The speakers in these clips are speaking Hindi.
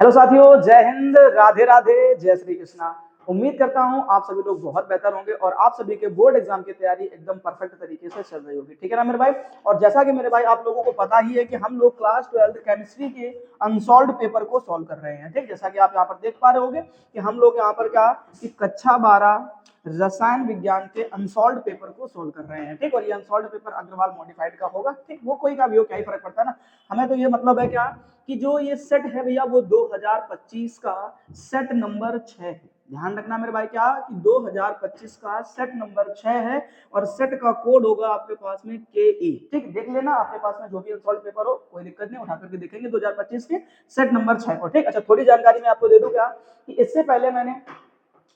हेलो साथियों, जय हिंद, राधे राधे, जय श्री कृष्णा। उम्मीद करता हूं आप सभी लोग बहुत बेहतर होंगे और आप सभी के बोर्ड एग्जाम की तैयारी एकदम परफेक्ट तरीके से चल रही होगी। ठीक है ना मेरे भाई। और जैसा कि मेरे भाई आप लोगों को पता ही है कि हम लोग क्लास 12 केमिस्ट्री के अनसॉल्व्ड पेपर को सॉल्व कर रहे हैं। ठीक, जैसा कि आप यहाँ पर देख पा रहे होंगे कि हम लोग यहाँ पर क्या कि कक्षा 12 रसायन विज्ञान के अनसॉल्व्ड पेपर को सोल्व कर रहे हैं। ठीक, और ये अनसॉल्व्ड पेपर अग्रवाल मॉडिफाइड का होगा। ठीक, वो कोई का भी हो, क्या ही फर्क पड़ता है ना। हमें तो ये मतलब है क्या कि जो ये सेट है भैया वो 2025 का सेट नंबर 6 है। ध्यान रखना मेरे भाई क्या कि 2025 का सेट नंबर 6 है और सेट का कोड होगा आपके पास में KE। ठीक, देख लेना आपके पास में जो भी अनसॉल्व्ड पेपर हो, कोई दिक्कत नहीं, उठा करके देखेंगे 2025 के सेट नंबर 6 को। ठीक, अच्छा थोड़ी जानकारी मैं आपको दे दूं क्या कि इससे पहले मैंने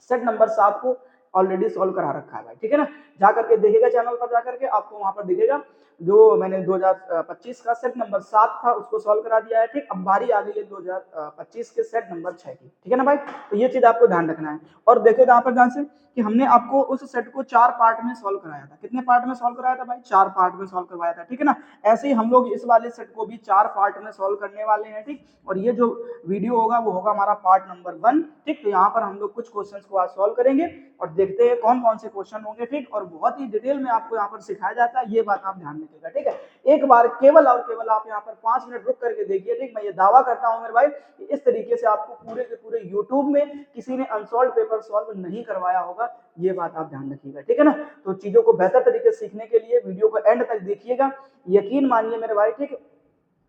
सेट नंबर 7 को ऑलरेडी सॉल्व करा रखा है भाई। ठीक है ना, जा करके देखिएगा चैनल पर, जा करके आपको वहां पर दिखेगा जो मैंने 2025 का सेट नंबर 7 था उसको सॉल्व करा दिया है। ठीक, अब बारी आ गई है 2025 के सेट नंबर 6 की। ठीक है ना भाई, तो ये चीज आपको ध्यान रखना है। और देखो यहाँ पर ध्यान से कि हमने आपको उस सेट को 4 पार्ट में सॉल्व कराया था। कितने पार्ट में सॉल्व कराया था भाई? 4 पार्ट में सॉल्व करवाया था। ठीक है ना, ऐसे ही हम लोग इस वाले सेट को भी 4 पार्ट में सॉल्व करने वाले हैं। ठीक, और ये जो वीडियो होगा वो होगा हमारा पार्ट नंबर 1। ठीक, तो यहाँ पर हम लोग कुछ क्वेश्चंस को आज सॉल्व करेंगे और देखते हैं कौन कौन से क्वेश्चन होंगे। ठीक, और बहुत ही डिटेल में आपको यहाँ पर सिखाया जाता है, ये बात आप ध्यान रखिएगा। ठीक है, एक बार केवल और केवल आप यहाँ पर 5 मिनट रुक करके देखिए। ठीक, मैं ये दावा करता हूँ मेरे भाई कि इस तरीके से आपको पूरे के पूरे यूट्यूब में किसी ने अनसॉल्व पेपर सॉल्व नहीं करवाया होगा, ये बात आप ध्यान रखिएगा। ठीक है ना, तो चीजों को बेहतर तरीके से सीखने के लिए वीडियो को एंड तक देखिएगा। यकीन मानिए मेरे भाई, ठीक,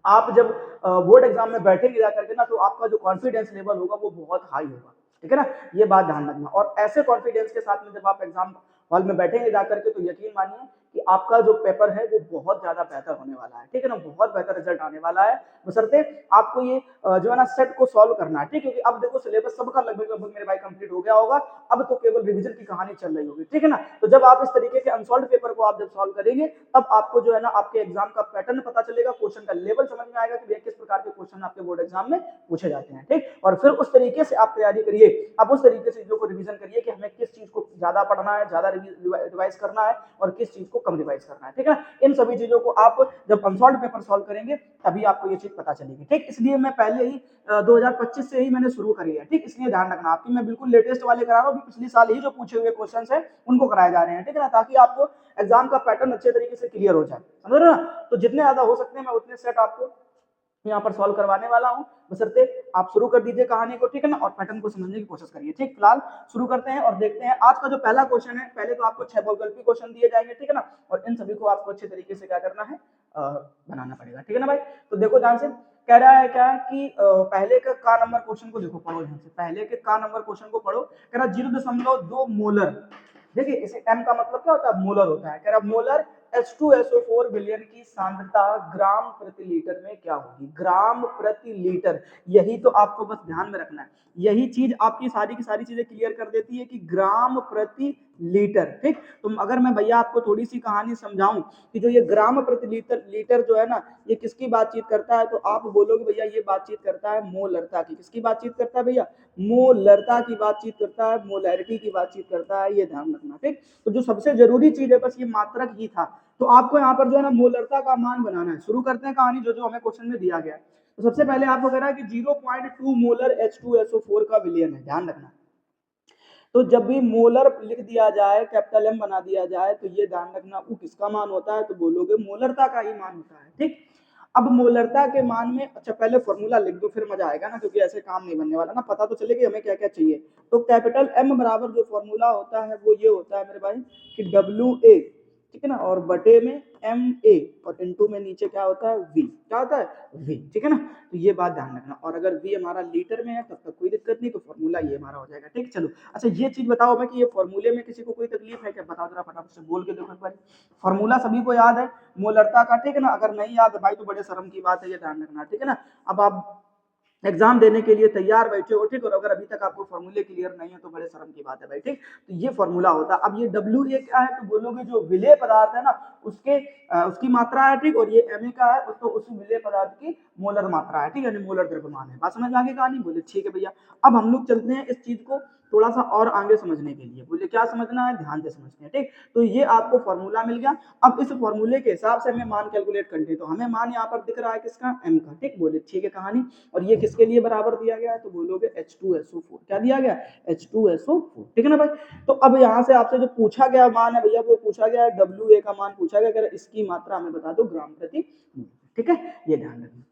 आप जब बोर्ड एग्जाम में बैठेंगे जाकर के ना, तो आपका जो कॉन्फिडेंस लेवल होगा वो बहुत हाई होगा। ठीक है ना, ये बात ध्यान रखना। और ऐसे कॉन्फिडेंस के साथ में जब आप एग्जाम हॉल में बैठेंगे जाकर के, तो यकीन मानिए कि आपका जो पेपर है वो बहुत ज्यादा बेहतर होने वाला है। ठीक है ना, बहुत बेहतर रिजल्ट आने वाला है, बशर्ते आपको ये जो है ना सेट को सॉल्व करना है। ठीक, क्योंकि अब देखो सिलेबस सबका लगभग लगभग मेरे भाई कंप्लीट हो गया होगा, अब तो केवल रिवीजन की कहानी चल रही होगी। ठीक है ना, तो जब आप इस तरीके के अनसॉल्व पेपर को आप जब सॉल्व करेंगे, तब आपको जो है ना आपके एग्जाम का पैटर्न पता चलेगा, क्वेश्चन का लेवल समझ में आएगा कि भैया किस प्रकार के क्वेश्चन आपके बोर्ड एग्जाम में पूछे जाते हैं। ठीक, और फिर उस तरीके से आप तैयारी करिए, आप उस तरीके से चीजों को रिवीजन करिए कि हमें किस चीज को ज्यादा पढ़ना है, ज्यादा रिवाइज करना है और किस चीज को कम रिवाइज करना है। ठीक है ना, इन सभी चीजों को आप जब अनसॉल्व पेपर सॉल्व करेंगे तभी आपको ये चीज पता चलेगी। ठीक, इसलिए मैं पहले ही 2025 से ही मैंने शुरू करी है। ठीक, इसलिए ध्यान रखना आपकी, मैं बिल्कुल लेटेस्ट वाले करा रहा हूँ, पिछले साल ही जो पूछे हुए क्वेश्चन है उनको कराए जा रहे हैं। ठीक है ना, ताकि आपको एग्जाम का पैटर्न अच्छे तरीके से क्लियर हो जाए, समझ रहे हो ना। तो जितने ज्यादा हो सकते हैं मैं उतने सेट आपको यहाँ पर सॉल्व करवाने वाला हूँ, बशर्ते आप शुरू कर दीजिए कहानी को। ठीक है ना, और पैटर्न को समझने की कोशिश करिए। ठीक, फिलहाल शुरू करते हैं और देखते हैं आज का जो पहला क्वेश्चन है। पहले तो आपको 6 बहुविकल्पी क्वेश्चन दिए जाएंगे। ठीक है ना, और इन सभी को आपको अच्छे तरीके से क्या करना है, बनाना पड़ेगा। ठीक है ना भाई, तो देखो ध्यान से कह रहा है क्या कि पहले का नंबर क्वेश्चन को देखो, पढ़ो ध्यान से, पहले के का नंबर क्वेश्चन को पढ़ो। कह रहा 0.2 मोलर, देखिए इसे m का मतलब क्या होता है, मोलर होता है। कह रहा मोलर H2SO4 विलयन की सांद्रता ग्राम प्रति लीटर में क्या होगी, ग्राम प्रति लीटर। यही तो आपको बस ध्यान में रखना है, यही चीज आपकी सारी की सारी चीजें क्लियर कर देती है कि ग्राम प्रति लीटर। ठीक, तो अगर मैं भैया आपको थोड़ी सी कहानी समझाऊं कि जो ये ग्राम प्रति लीटर जो है ना, ये किसकी बातचीत करता है, तो आप बोलोगे भैया ये बातचीत करता है मोलरता की। किसकी बातचीत करता है भैया? मोलरता की बातचीत करता है, मोलैरिटी की बातचीत करता है, ये ध्यान रखना। ठीक, तो जो सबसे जरूरी चीज है बस ये मात्रक ही था। तो आपको यहाँ पर जो है ना मोलरता का मान बनाना है। शुरू करते हैं कहानी जो जो हमें क्वेश्चन में दिया गया है। तो सबसे पहले आपको कह रहा है कि 0.2 मोलर H2SO4 का विलयन है, ध्यान रखना। तो जब भी मोलर लिख दिया जाए, कैपिटल M बना दिया जाए, तो ये ध्यान रखना वो किसका मान होता है, तो बोलोगे मोलरता का ही मान होता है। ठीक, अब मोलरता के मान में, अच्छा पहले फॉर्मूला लिख दो फिर मजा आएगा ना, क्योंकि ऐसे काम नहीं बनने वाला ना, पता तो चले कि हमें क्या क्या चाहिए। तो कैपिटल M बराबर जो फॉर्मूला होता है वो ये होता है मेरे भाई कि WA, ठीक है ना, और बटे में MA और इनटू में नीचे क्या होता है V, क्या होता है V। ठीक है ना, तो ये बात ध्यान रखना। और अगर V हमारा लीटर में है तब तक कोई दिक्कत नहीं, तो फॉर्मूला ये हमारा हो जाएगा। ठीक, चलो अच्छा ये चीज बताओ मैं कि ये फॉर्मूले में किसी को कोई तकलीफ है क्या, बताओ जरा फटाफट से बोल के देखो एक बार। फॉर्मूला सभी को याद है मोलरता का, ठीक है ना, अगर नहीं याद है भाई तो बड़े शर्म की बात है, ये ध्यान रखना। ठीक है ना, अब आप एग्जाम देने के लिए तैयार बैठे हो, ठीक, और अगर अभी तक आपको फॉर्मूले क्लियर नहीं है तो बड़े शर्म की बात है भाई। ठीक, तो ये फॉर्मूला होता है। अब ये WA क्या है, तो बोलोगे जो विलेय पदार्थ है ना उसके उसकी मात्रा है। ठीक, और ये MA का है तो उस विलेय पदार्थ की मोलर मात्रा है। ठीक है, मोलर द्रव्यमान है। बात समझ में आ गई कहानी? बोले ठीक है भैया। अब हम लोग चलते हैं इस चीज को थोड़ा सा और आगे समझने के लिए। बोले क्या समझना है, ध्यान से समझते हैं। ठीक, तो ये आपको फॉर्मूला मिल गया। अब इस फॉर्मूले के हिसाब से हमें मान कैलकुलेट करते हैं, तो हमें मान यहाँ पर दिख रहा है किसका, M का। ठीक, बोले ठीक है कहानी। और ये किसका किसके लिए बराबर दिया गया है, तो बोलोगे H2SO4। क्या दिया गया, H2SO4, ठीक है ना भाई। तो अब यहाँ से आपसे जो पूछा गया मान है भैया, वो पूछा गया है WA का मान पूछा गया, अगर इसकी मात्रा हमें बता दो ग्राम प्रति मोल, ठीक है, ये ध्यान रखना,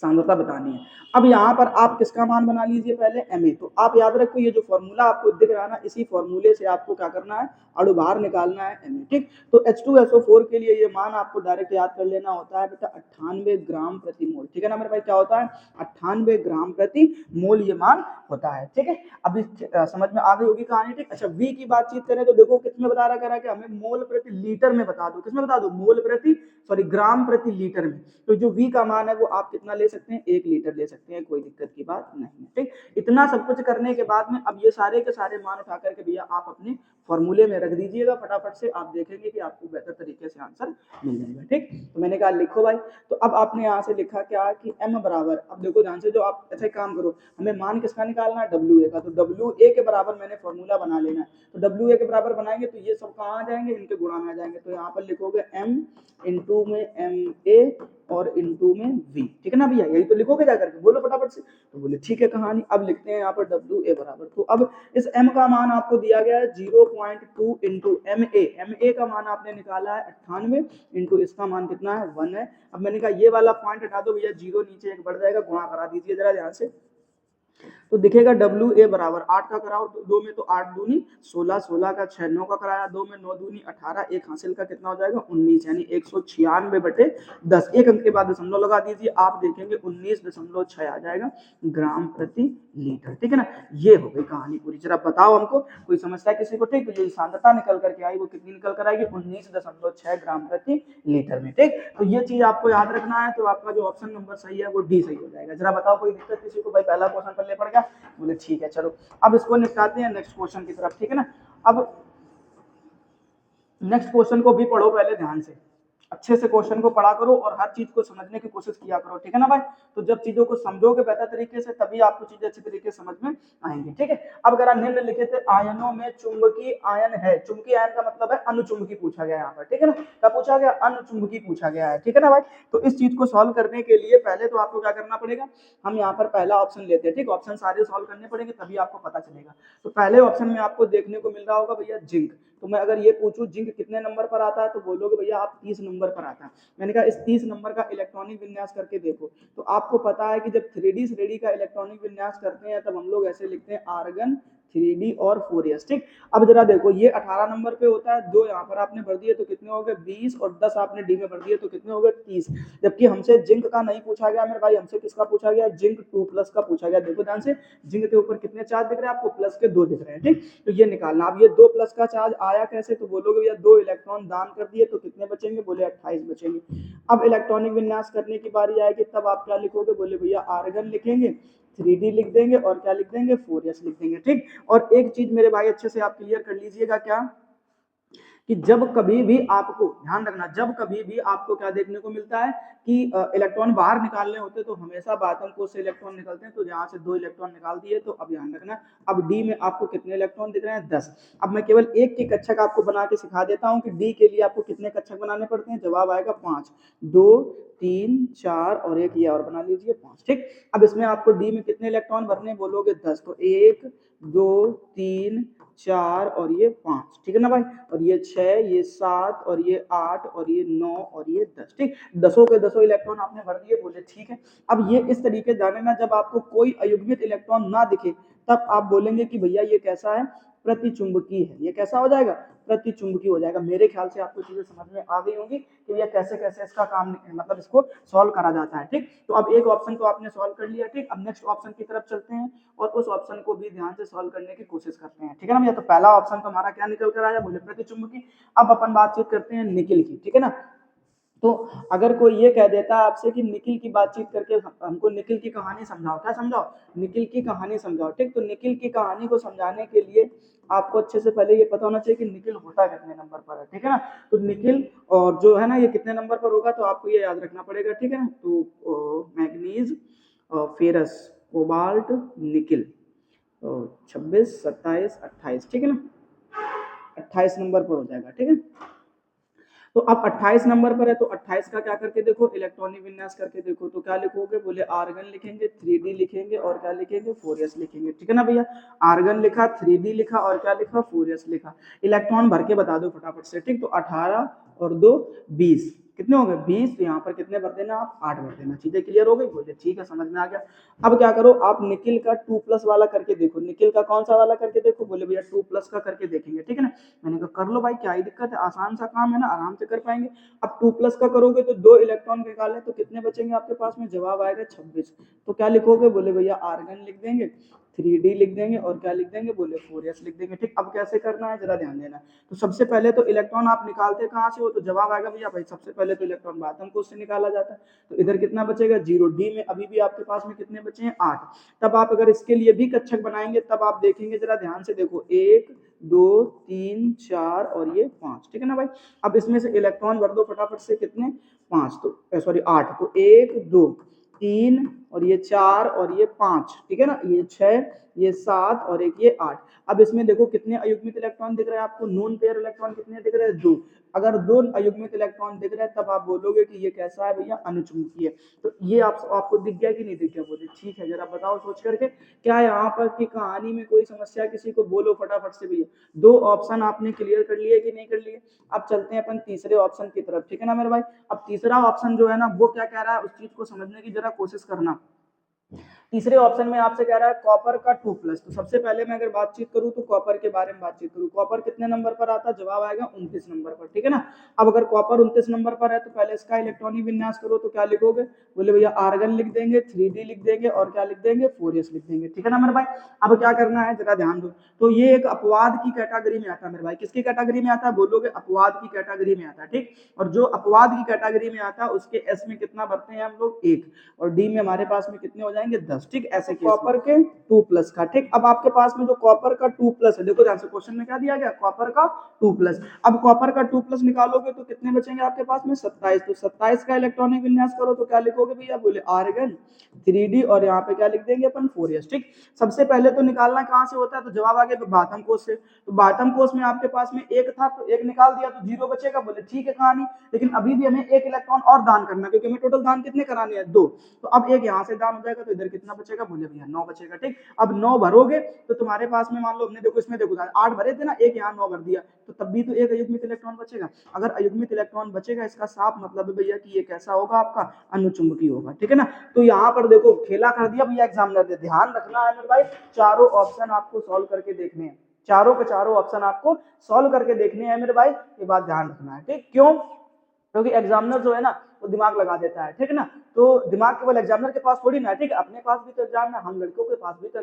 सांद्रता बतानी है। अब यहाँ पर आप किसका मान बना लीजिए पहले, Ma। तो आप याद रखो ये जो फॉर्मूला आपको दिख रहा है ना, इसी फॉर्मूले से आपको क्या करना है, अणुभार निकालना है Ma, ठीक। तो H2SO4 के लिए ये मान आपको डायरेक्ट याद कर लेना होता है बेटा 98 ग्राम प्रति मोल, ठीक है ना मेरे भाई, क्या होता है 98 ग्राम प्रति मोल ये मान होता है, ठीक है। अभी समझ में आ गई होगी कहानी, ठीक। अच्छा V की बातचीत करें तो देखो किसमें बता रहा है, हमें मोल प्रति लीटर में बता दो, किसमें बता दो, मोल प्रति ग्राम प्रति लीटर में। तो जो V का मान है वो आप कितना ले सकते हैं, 1 लीटर ले सकते हैं, कोई दिक्कत की बात नहीं है, ठीक। इतना सब कुछ करने के बाद में अब ये सारे के सारे मान उठा करके भैया आप अपने फॉर्मूले में रख दीजिएगा फटाफट से, आप देखेंगे कि आपको बेहतर तरीके से आंसर मिल जाएगा, ठीक। तो मैंने कहा लिखो भाई। तो अब आपने यहाँ से लिखा क्या कि M बराबर, अब देखो ध्यान से, जो आप ऐसे काम करो, हमें मान किसका निकालना है, WA का। तो WA के बराबर मैंने फॉर्मूला बना लेना है। तो WA के बराबर बनाएंगे तो ये सब कहाँ आ जाएंगे, इनके गुणा में आ जाएंगे। तो यहाँ पर लिखोगे M इंटू में MA और इंटू में V, ठीक है ना भैया, यही तो लिखोगे जाकर के, बोलो फटाफट से। तो बोले ठीक है कहानी। अब लिखते हैं यहाँ पर WA बराबर, तो अब इस M का मान आपको दिया गया है 0.2 इंटू MA का मान आपने निकाला है 98 इंटू इसका मान कितना है 1 है। अब मैंने कहा ये वाला पॉइंट हटा दो भैया, 0 नीचे एक बढ़ जाएगा, गुणा करा दीजिए जरा ध्यान से। तो दिखेगा WA बराबर 8 का कराओ 2 में, तो 8 दूनी 16, 16 का 6, 9 का कराया 2 में, 9 दूनी 18, एक हासिल का कितना हो जाएगा 19, यानी 196/10। एक अंक के बाद दशमलव लगा दीजिए, आप देखेंगे 19.6 आ जाएगा ग्राम प्रति लीटर, ठीक है ना। ये हो गई कहानी पूरी। जरा बताओ हमको, कोई समस्या किसी को, ठीक। तो जो सांद्रता निकल करके आई वो कितनी निकल कर आएगी, 19.6 ग्राम प्रति लीटर में, ठीक। तो ये चीज आपको याद रखना है। तो आपका जो ऑप्शन नंबर सही है वो डी सही हो जाएगा। जरा बताओ कोई दिक्कत किसी को, भाई पहला क्वेश्चन पल्ले पड़ गया, बोले ठीक है चलो अब इसको निपटाते हैं नेक्स्ट क्वेश्चन की तरफ, ठीक है ना। अब नेक्स्ट क्वेश्चन को भी पढ़ो पहले ध्यान से, अच्छे से क्वेश्चन को पढ़ा करो और हर चीज को समझने की कोशिश किया करो, ठीक है ना भाई। तो जब चीजों को समझोगे बेहतर तरीके से तभी आपको चीजें अच्छी तरीके से समझ में आएंगी, ठीक है। अब अगर निम्नलिखित आयनों में चुंबकीय आयन है, चुंबकीय आयन का मतलब है अनुचुंबकी पूछा गया यहाँ पर, ठीक है ना। क्या पूछा गया, अनुचुंबकी पूछा गया है, ठीक है ना भाई। तो इस चीज को सॉल्व करने के लिए पहले तो आपको क्या करना पड़ेगा, हम यहाँ पर पहला ऑप्शन लेते हैं, ठीक। ऑप्शन सारे सॉल्व करने पड़ेंगे तभी आपको पता चलेगा। तो पहले ऑप्शन में आपको देखने को मिल रहा होगा भैया जिंक। तो मैं अगर ये पूछूं जिंक कितने नंबर पर आता है, तो बोलोगे भैया आप 30 नंबर पर आता है। मैंने कहा इस 30 नंबर का इलेक्ट्रॉनिक विन्यास करके देखो। तो आपको पता है कि जब 3D श्रेणी का इलेक्ट्रॉनिक विन्यास करते हैं तब हम लोग ऐसे लिखते हैं आर्गन 3D और 4s, ठीक। अब जरा देखो ये 18 नंबर पे होता है, 2 यहाँ पर आपने भर दिए तो कितने हो गए 20, और 10 आपने डी में भर दिए तो कितने हो गए 30। जबकि हमसे जिंक का नहीं पूछा गया मेरे भाई, हमसे किसका पूछा गया, जिंक 2+ का पूछा गया। देखो ध्यान से, जिंक के ऊपर कितने चार्ज दिख रहे हैं आपको, प्लस के 2 दिख रहे हैं, ठीक। तो ये निकालना। अब ये 2+ का चार्ज आया कैसे, तो बोलोगे भैया 2 इलेक्ट्रॉन दान कर दिए तो कितने बचेंगे, बोले 28 बचेंगे। अब इलेक्ट्रॉनिक विन्यास करने की बारी आएगी तब आप क्या लिखोगे, बोले भैया आर्गन लिखेंगे, 3D लिख देंगे और क्या लिख देंगे 4s लिख देंगे, ठीक। और एक चीज मेरे भाई अच्छे से आप क्लियर कर लीजिएगा, क्या कि जब कभी भी आपको ध्यान रखना, जब कभी भी आपको क्या देखने को मिलता है कि इलेक्ट्रॉन बाहर निकालने होते तो हमेशा बातम कोष से इलेक्ट्रॉन निकलते हैं। तो यहाँ से 2 इलेक्ट्रॉन निकाल दिए, तो अब ध्यान रखना अब डी में आपको कितने इलेक्ट्रॉन दिख रहे हैं 10। अब मैं केवल एक की कक्षक आपको बना के सिखा देता हूँ कि डी के लिए आपको कितने कक्षक बनाने पड़ते हैं। जवाब आएगा 5, 2 3 4 और एक ये और बना लीजिए 5, ठीक। अब इसमें आपको डी में कितने इलेक्ट्रॉन भरने, बोलोगे 10। तो 1 2 3 4 और ये 5, ठीक है ना भाई। और ये 6, ये 7 और ये 8 और ये 9 और ये 10, ठीक। 10 के 10 इलेक्ट्रॉन आपने भर दिए, बोले ठीक है। अब ये इस तरीके जाने ना, जब आपको कोई अयुग्मित इलेक्ट्रॉन ना दिखे तब आप बोलेंगे कि भैया ये कैसा है, प्रतिचुंबकीय है। ये कैसा हो जाएगा, प्रतिचुंबकीय हो जाएगा। मेरे ख्याल से आपको चीजें समझ में आ गई होंगी कि भैया कैसे कैसे इसका काम मतलब इसको सॉल्व करा जाता है, ठीक। तो अब एक ऑप्शन तो आपने सॉल्व कर लिया, ठीक। अब नेक्स्ट ऑप्शन की तरफ चलते हैं और उस ऑप्शन को भी ध्यान से सॉल्व करने की कोशिश करते हैं, ठीक है ना भैया। तो पहला ऑप्शन तो हमारा क्या निकल कर आया, बोले प्रतिचुंबकीय। अब अपन बातचीत करते हैं निकिल की, ठीक है ना। तो अगर कोई ये कह देता है आपसे कि निकिल की बातचीत करके हमको निकिल की कहानी समझाओ, क्या समझाओ, निकिल की कहानी समझाओ, ठीक। तो निकिल की कहानी को समझाने के लिए आपको अच्छे से पहले ये पता होना चाहिए कि निकिल होता कितने नंबर पर है, ठीक है ना। तो निकिल और जो है ना ये कितने नंबर पर होगा, तो आपको ये याद रखना पड़ेगा, ठीक है ना। तो मैग्नीज, फेरस, कोबाल्ट, निकिल, 26 27 28, ठीक है ना, 28 नंबर पर हो जाएगा, ठीक है। तो अब 28 नंबर पर है, तो 28 का क्या करके देखो, इलेक्ट्रॉनिक विन्यास करके देखो। तो क्या लिखोगे, बोले आर्गन लिखेंगे, 3D लिखेंगे और क्या लिखेंगे, 4s लिखेंगे। ठीक है ना भैया, आर्गन लिखा, 3D लिखा और क्या लिखा, 4s लिखा। इलेक्ट्रॉन भर के बता दो फटाफट से। ठीक, तो 18 और 2 20, कितने हो गए 20। तो यहाँ पर कितने भर देना, आप 8 भर देना। चीजें क्लियर हो गई, बोले ठीक है, समझ में आ गया। अब क्या करो, आप निकिल का 2+ वाला करके देखो। निकिल का कौन सा वाला करके देखो, बोले भैया 2+ का करके देखेंगे। ठीक है ना, मैंने कहा कर लो भाई, क्या ही दिक्कत है, आसान सा काम है ना, आराम से कर पाएंगे। अब 2+ का करोगे तो 2 इलेक्ट्रॉन निकाले तो कितने बचेंगे आपके पास में, जवाब आएगा 26। तो क्या लिखोगे, बोले भैया आर्गन लिख देंगे, 3D लिख देंगे और क्या लिख देंगे, बोले 4s लिख देंगे। ठीक, अब कैसे करना है जरा ध्यान देना। तो सबसे पहले तो इलेक्ट्रॉन आप निकालते कहाँ से हो, तो जवाब आएगा भैया भाई सबसे पहले तो इलेक्ट्रॉन बातम कोष से निकाला जाता है। तो इधर कितना बचेगा, 0। डी में अभी भी आपके पास में कितने बचे हैं, 8। तब आप अगर इसके लिए भी कक्षक बनाएंगे तब आप देखेंगे, जरा ध्यान से देखो, 1 2 3 4 और ये 5। ठीक है ना भाई, अब इसमें से इलेक्ट्रॉन भर दो फटाफट से, कितने, 5, तो सॉरी 8। तो 1 2 3 और ये 4 और ये 5। ठीक है ना, ये 6 ये 7 और एक ये 8। अब इसमें देखो कितने अयुग्मित इलेक्ट्रॉन दिख रहे हैं आपको, नोन पेयर इलेक्ट्रॉन कितने दिख रहे हैं, 2। अगर 2 अयुग्मित इलेक्ट्रॉन दिख रहे हैं तब आप बोलोगे कि ये कैसा है भैया, अनुचुंबकीय। तो ये आपको दिख गया कि नहीं दिख गया, बोले ठीक है, जरा बताओ सोच करके। क्या यहाँ पर की कहानी में कोई समस्या, किसी को बोलो फटाफट से भैया। 2 ऑप्शन आपने क्लियर कर लिए कि नहीं कर लिए। अब चलते हैं अपन तीसरे ऑप्शन की तरफ। ठीक है ना मेरे भाई, अब तीसरा ऑप्शन जो है ना, वो क्या कह रहा है, उस चीज को समझने की जरा कोशिश करना। तीसरे ऑप्शन में आपसे कह रहा है कॉपर का 2+। तो सबसे पहले मैं अगर बातचीत करूं तो कॉपर के बारे में बातचीत करूं, कॉपर कितने नंबर पर आता है, जवाब आएगा 29 नंबर पर। ठीक है ना, अब अगर कॉपर 29 नंबर पर है तो पहले इसका इलेक्ट्रॉनिक विन्यास करो। तो क्या लिखोगे, बोले भैया आर्गन लिख देंगे, 3D लिख देंगे और क्या लिख देंगे, 4s लिख देंगे। ठीक है ना मेरे भाई, अब क्या करना है जरा ध्यान दो। तो ये एक अपवाद की कैटेगरी में आता है मेरे भाई, किसकी कैटेगरी में आता है, बोलोगे अपवाद की कैटेगरी में आता है। ठीक, और जो अपवाद की कैटेगरी में आता है उसके एस में कितना भरते हैं हम लोग, 1, और डी में हमारे पास में कितने हो जाएंगे, 10। ठीक, ऐसे कॉपर के 2+ का। ठीक, अब आपके पास में जो कॉपर का 2+ है, देखो ध्यान से क्वेश्चन में क्या दिया गया, कॉपर का 2+। अब कॉपर का 2+ निकालोगे तो कितने बचेंगे आपके पास में, 27। तो 27 का इलेक्ट्रॉनिक विन्यास करो तो क्या लिखोगे भैया, बोले आर्गन, 3D और यहाँ पे क्या लिख देंगे अपन, 4s। ठीक, सबसे पहले तो निकालना कहाँ से होता है, तो जवाब आ गया बातम कोष से। तो बातम कोष में आपके पास में 1 था तो 1 निकाल दिया तो 0 बचेगा, बोले ठीक है कहानी। लेकिन अभी भी हमें 1 इलेक्ट्रॉन और दान करना है, क्योंकि हमें टोटल दान कितने कराने हैं, 2। तो अब 1 यहाँ से दान हो जाएगा तो इधर कितना बचेगा, बोले भैया 9 बचेगा। ठीक, अब 9 भरोगे तो तुम्हारे पास में मान लो हमने देखो इसमें देखो 8 भरे थे ना, 1 यहाँ 9 भर दिया, तो तब भी तो 1 अयुग्मित इलेक्ट्रॉन बचेगा। अगर अयुग्मित इलेक्ट्रॉन बचेगा इसका साफ मतलब है भैया कि ये कैसा होगा, आपका अनुचुंबकीय होगा। ठीक है ना, तो यहाँ पर देखो खेला कर दिया भैया एग्जामिनर ने। ध्यान रखना है मेरे भाई, चारों ऑप्शन आपको सॉल्व करके देखने हैं, चारों के चारों ऑप्शन आपको सॉल्व करके देखने हैं मेरे भाई, ये बात ध्यान रखना है। ठीक, क्यों, क्योंकि एग्जामिनर जो है ना वो दिमाग लगा देता है। ठीक है ना, तो दिमाग केवल एग्जामिनर के पास थोड़ी ना है, ठीक है, अपने पास भी तो एग्जाम है, हम लड़कियों के पास भी तो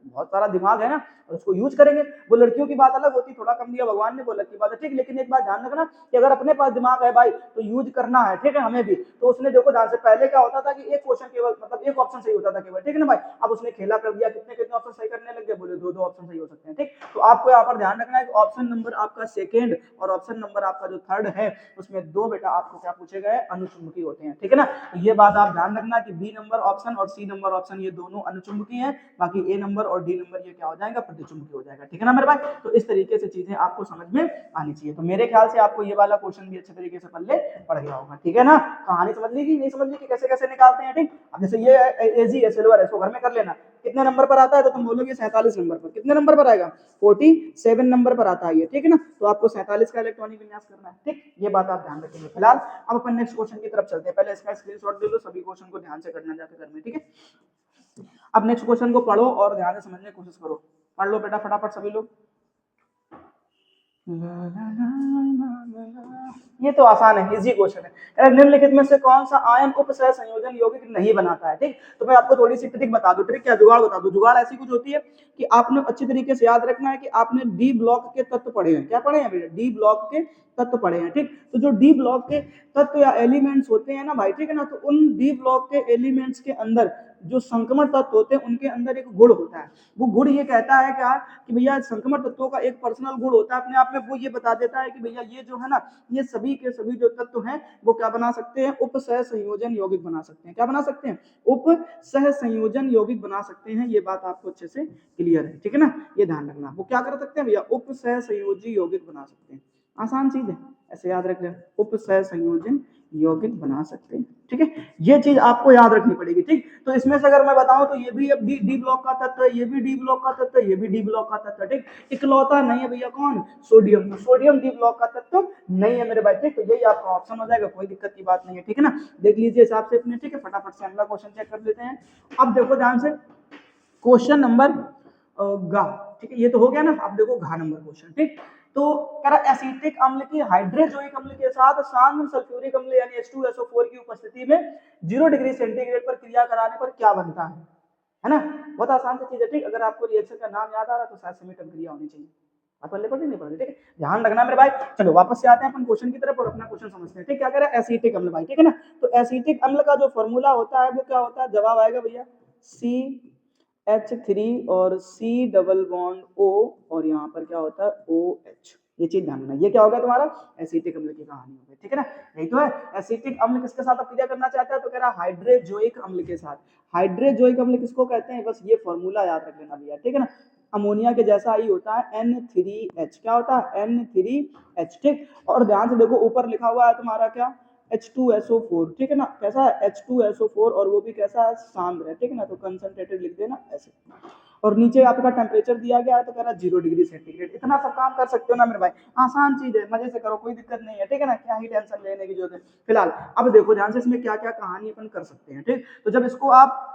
बहुत सारा दिमाग है ना, और उसको यूज करेंगे। वो लड़कियों की बात अलग होती, थोड़ा कम दिया भगवान ने, वो अलग की बात है। ठीक, लेकिन एक बात ध्यान रखना कि अगर अपने पास दिमाग है भाई तो यूज करना है। ठीक है, हमें भी। तो उसने देखो ध्यान से, पहले क्या होता था कि एक क्वेश्चन केवल मतलब एक ऑप्शन सही होता था केवल। ठीक है ना भाई, अब उसने खेला कर दिया, कितने कितने ऑप्शन सही करने लग गए, बोले 2 ऑप्शन सही हो सकते हैं। ठीक, तो आपको यहाँ पर ध्यान रखना है कि ऑप्शन नंबर आपका सेकेंड और ऑप्शन नंबर आपका जो थर्ड है उसमें 2 बेटा आपको क्या पूछे गए, अनुचुंबकीय होते हैं। ठीक है ना, तो ये बात आप ध्यान रखना कि बी नंबर ऑप्शन और सी नंबर ऑप्शन ये दोनों अनुचुंबकीय हैं, बाकी ए नंबर और डी नंबर ये क्या हो जाएगा, प्रतिचुंबकीय हो जाएगा। ठीक है ना मेरे भाई, तो इस तरीके से चीजें आपको समझ में आनी चाहिए। तो मेरे ख्याल से आपको ये वाला क्वेश्चन भी अच्छे तरीके से पल्ले पड़ गया होगा। ठीक है ना, कहानी समझ ली कि नहीं समझ ली कि कैसे कैसे निकालते हैं। ठीक, अब जैसे ये एजी है, सिल्वर है, इसको घर में कर लेना, कितने नंबर पर आता है, तो तुम बोलोगे 47 नंबर पर। कितने नंबर पर आएगा, 47 नंबर पर आता है ये। ठीक है ना, तो आपको 47 का इलेक्ट्रॉनिक विन्यास करना है। ठीक, ये बात आप ध्यान रखेंगे। फिलहाल अब अपन नेक्स्ट क्वेश्चन की तरफ चलते हैं, पहले इसका स्क्रीनशॉट ले लो, सभी क्वेश्चन को ध्यान से करना जाकर घर में। ठीक है, अब नेक्स्ट क्वेश्चन को पढ़ो और ध्यान से समझने की कोशिश करो। पढ़ लो बेटा फटाफट सभी लोग। ये तो आसान है, इजी क्वेश्चन है। निम्नलिखित में से कौन सा आयन उपसह संयोजन यौगिक नहीं बनाता है। ठीक, तो मैं आपको थोड़ी सी ट्रिक बता दूं, ट्रिक क्या, जुगाड़ बता दूं। जुगाड़ ऐसी कुछ होती है कि आपने अच्छी तरीके से याद रखना है कि आपने डी ब्लॉक के तत्व पढ़े हैं। क्या पढ़े हैं भैया, डी ब्लॉक के तत्व पढ़े हैं। ठीक, तो जो डी ब्लॉक के तत्व या एलिमेंट्स होते हैं ना भाई, ठीक है ना, तो उन डी ब्लॉक के एलिमेंट्स के अंदर जो संक्रमण तत्व होते हैं उनके अंदर एक गुण होता है। वो गुण ये कहता है क्या कि भैया संक्रमण तत्वों का एक पर्सनल गुण होता है अपने आप में, वो ये बता देता है कि भैया ये जो है ना, ये सभी के सभी जो तत्व हैं वो क्या बना सकते हैं, उपसह संयोजन यौगिक बना सकते हैं। क्या बना सकते हैं, उपसह संयोजन यौगिक बना सकते हैं। ये बात आपको अच्छे से क्लियर है। ठीक है ना, ये ध्यान रखना, वो क्या कर सकते हैं भैया, उपसह संयोजी यौगिक बना सकते हैं। आसान चीज है, ऐसे याद रख लें, उपसहसंयोजन यौगिक बना सकते हैं। ठीक है, ये चीज आपको याद रखनी पड़ेगी। ठीक, तो इसमें से अगर मैं बताऊं तो ये भी अब डी ब्लॉक का तत्व है, ये भी डी ब्लॉक का तत्व है, ये भी डी ब्लॉक का तत्व है। ठीक, इकलौता नहीं है भैया कौन, सोडियम। सोडियम डी ब्लॉक का तत्व नहीं है मेरे भाई। ठीक, तो यही आपका ऑप्शन हो जाएगा, कोई दिक्कत की बात नहीं है। ठीक है ना, देख लीजिए हिसाब से अपने। ठीक है, फटाफट से अगला क्वेश्चन चेक कर लेते हैं। अब देखो ध्यान से, क्वेश्चन नंबर गा। ठीक है, ये तो हो गया ना। अब देखो घा नंबर क्वेश्चन। ठीक, तो कह रहा एसिटिक अम्ल की हाइड्रोजोइक अम्ल के साथ शांत सल्फ्यूरिक अम्ल यानी H2SO4 की उपस्थिति में 0 डिग्री सेंटीग्रेड पर क्रिया कराने पर क्या बनता है ना। बहुत आसान सी चीज है। ठीक, अगर आपको रिएक्शन का नाम याद आ रहा है तो शायद समीटन क्रिया होनी चाहिए। आप पढ़ पढ़ी नहीं पढ़ी। ठीक है, ध्यान रखना मेरे भाई। चलो वापस से आते हैं अपन क्वेश्चन की तरफ और अपना क्वेश्चन समझते हैं। ठीक, क्या कह रहा है एसिटिक अम्ल भाई। ठीक है ना, तो एसिटिक अम्ल का जो फॉर्मूला होता है वो क्या होता है, जवाब आएगा भैया CH3 और C डबल बॉन्ड O और यहाँ पर क्या होता है OH। ये चीज ध्यान रखना। ये क्या होगा तुम्हारा एसिटिक अम्ल की कहानी होगी। ठीक है ना, यही तो है। एसिटिक अम्ल किसके साथ क्रिया करना चाहता है, तो कह रहा है हाइड्रोजोइक अम्ल के साथ। हाइड्रोजोइक अम्ल किसको कहते हैं, बस ये फॉर्मूला याद रख लेना भैया। ठीक है ना, अमोनिया के जैसा ही होता है N3H। क्या होता है N3H। ठीक, और ध्यान से देखो ऊपर लिखा हुआ है तुम्हारा क्या H2SO4। ठीक है ना, कैसा है H2SO4 और वो भी कैसा है सांद्र है। ठीक है ना, तो कंसंट्रेटेड लिख देना ऐसे। और नीचे आपका टेम्परेचर दिया गया है तो कह रहा है 0 डिग्री सेंटीग्रेड। इतना सब काम कर सकते हो ना मेरे भाई, आसान चीज है, मजे से करो, कोई दिक्कत नहीं है। ठीक है ना, क्या ही टेंशन लेने की जरूरत है फिलहाल। अब देखो ध्यान से, इसमें क्या क्या कहानी अपन कर सकते हैं। ठीक, तो जब इसको आप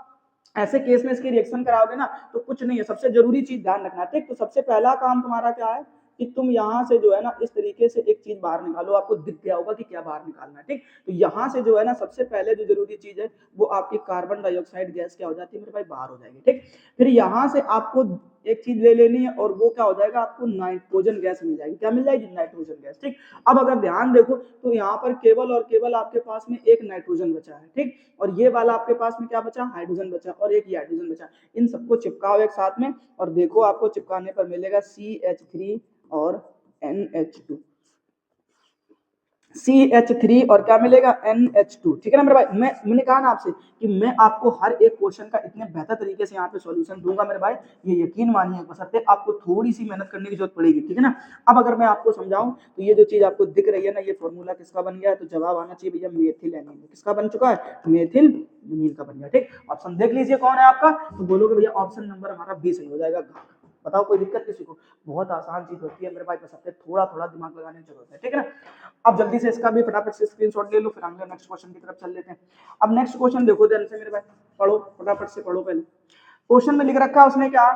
ऐसे केस में इसकी रिएक्शन कराओगे ना तो कुछ नहीं है, सबसे जरूरी चीज ध्यान रखना। ठीक, तो सबसे पहला काम तुम्हारा क्या है कि तुम यहाँ से जो है ना इस तरीके से एक चीज बाहर निकालो। आपको दिख गया होगा कि क्या बाहर निकालना है। ठीक, तो यहाँ से जो है ना सबसे पहले जो जरूरी चीज है वो आपकी कार्बन डाइऑक्साइड गैस क्या हो जाती है मेरे भाई, बाहर हो जाएगी। ठीक, फिर यहाँ से आपको एक चीज ले लेनी है और वो क्या हो जाएगा, आपको नाइट्रोजन गैस मिल जाएगी। क्या मिल जाएगी, नाइट्रोजन गैस। ठीक, अब अगर ध्यान देखो तो यहाँ पर केवल और केवल आपके पास में एक नाइट्रोजन बचा है। ठीक, और ये वाला आपके पास में क्या बचा, हाइड्रोजन बचा, और एक ये हाइड्रोजन बचा। इन सबको चिपकाओ एक साथ में और देखो आपको चिपकाने पर मिलेगा CH3 और NH2। CH3 और क्या मिलेगा NH2। ठीक है ना मेरे भाई, मैंने कहा ना आपसे कि मैं आपको हर एक क्वेश्चन का इतने बेहतर तरीके से यहाँ पे सॉल्यूशन दूंगा मेरे भाई, ये यकीन मानिए। बशर्ते आपको थोड़ी सी मेहनत करने की जरूरत पड़ेगी। ठीक है ना, अब अगर मैं आपको समझाऊं तो ये जो चीज आपको दिख रही है ना, ये फॉर्मूला किसका बन गया है, तो जवाब आना चाहिए भैया मेथिल एमीन। किसका बन चुका है, मेथिल एमीन का बन गया। ठीक, ऑप्शन देख लीजिए कौन है आपका, तो बोलोगे भैया ऑप्शन नंबर हमारा 20 सही हो जाएगा। बताओ कोई दिक्कत किसी को, बहुत आसान चीज होती है मेरे भाई, बस थोड़ा थोड़ा दिमाग लगाने की जरूरत है। ठीक है ना, अब जल्दी से इसका भी फटाफट से स्क्रीनशॉट ले लो, फिर हम नेक्स्ट क्वेश्चन की तरफ चल लेते हैं। अब नेक्स्ट क्वेश्चन देखो ध्यान से मेरे भाई, पढ़ो फटाफट से पढ़ो। पहले क्वेश्चन में लिख रखा है उसने क्या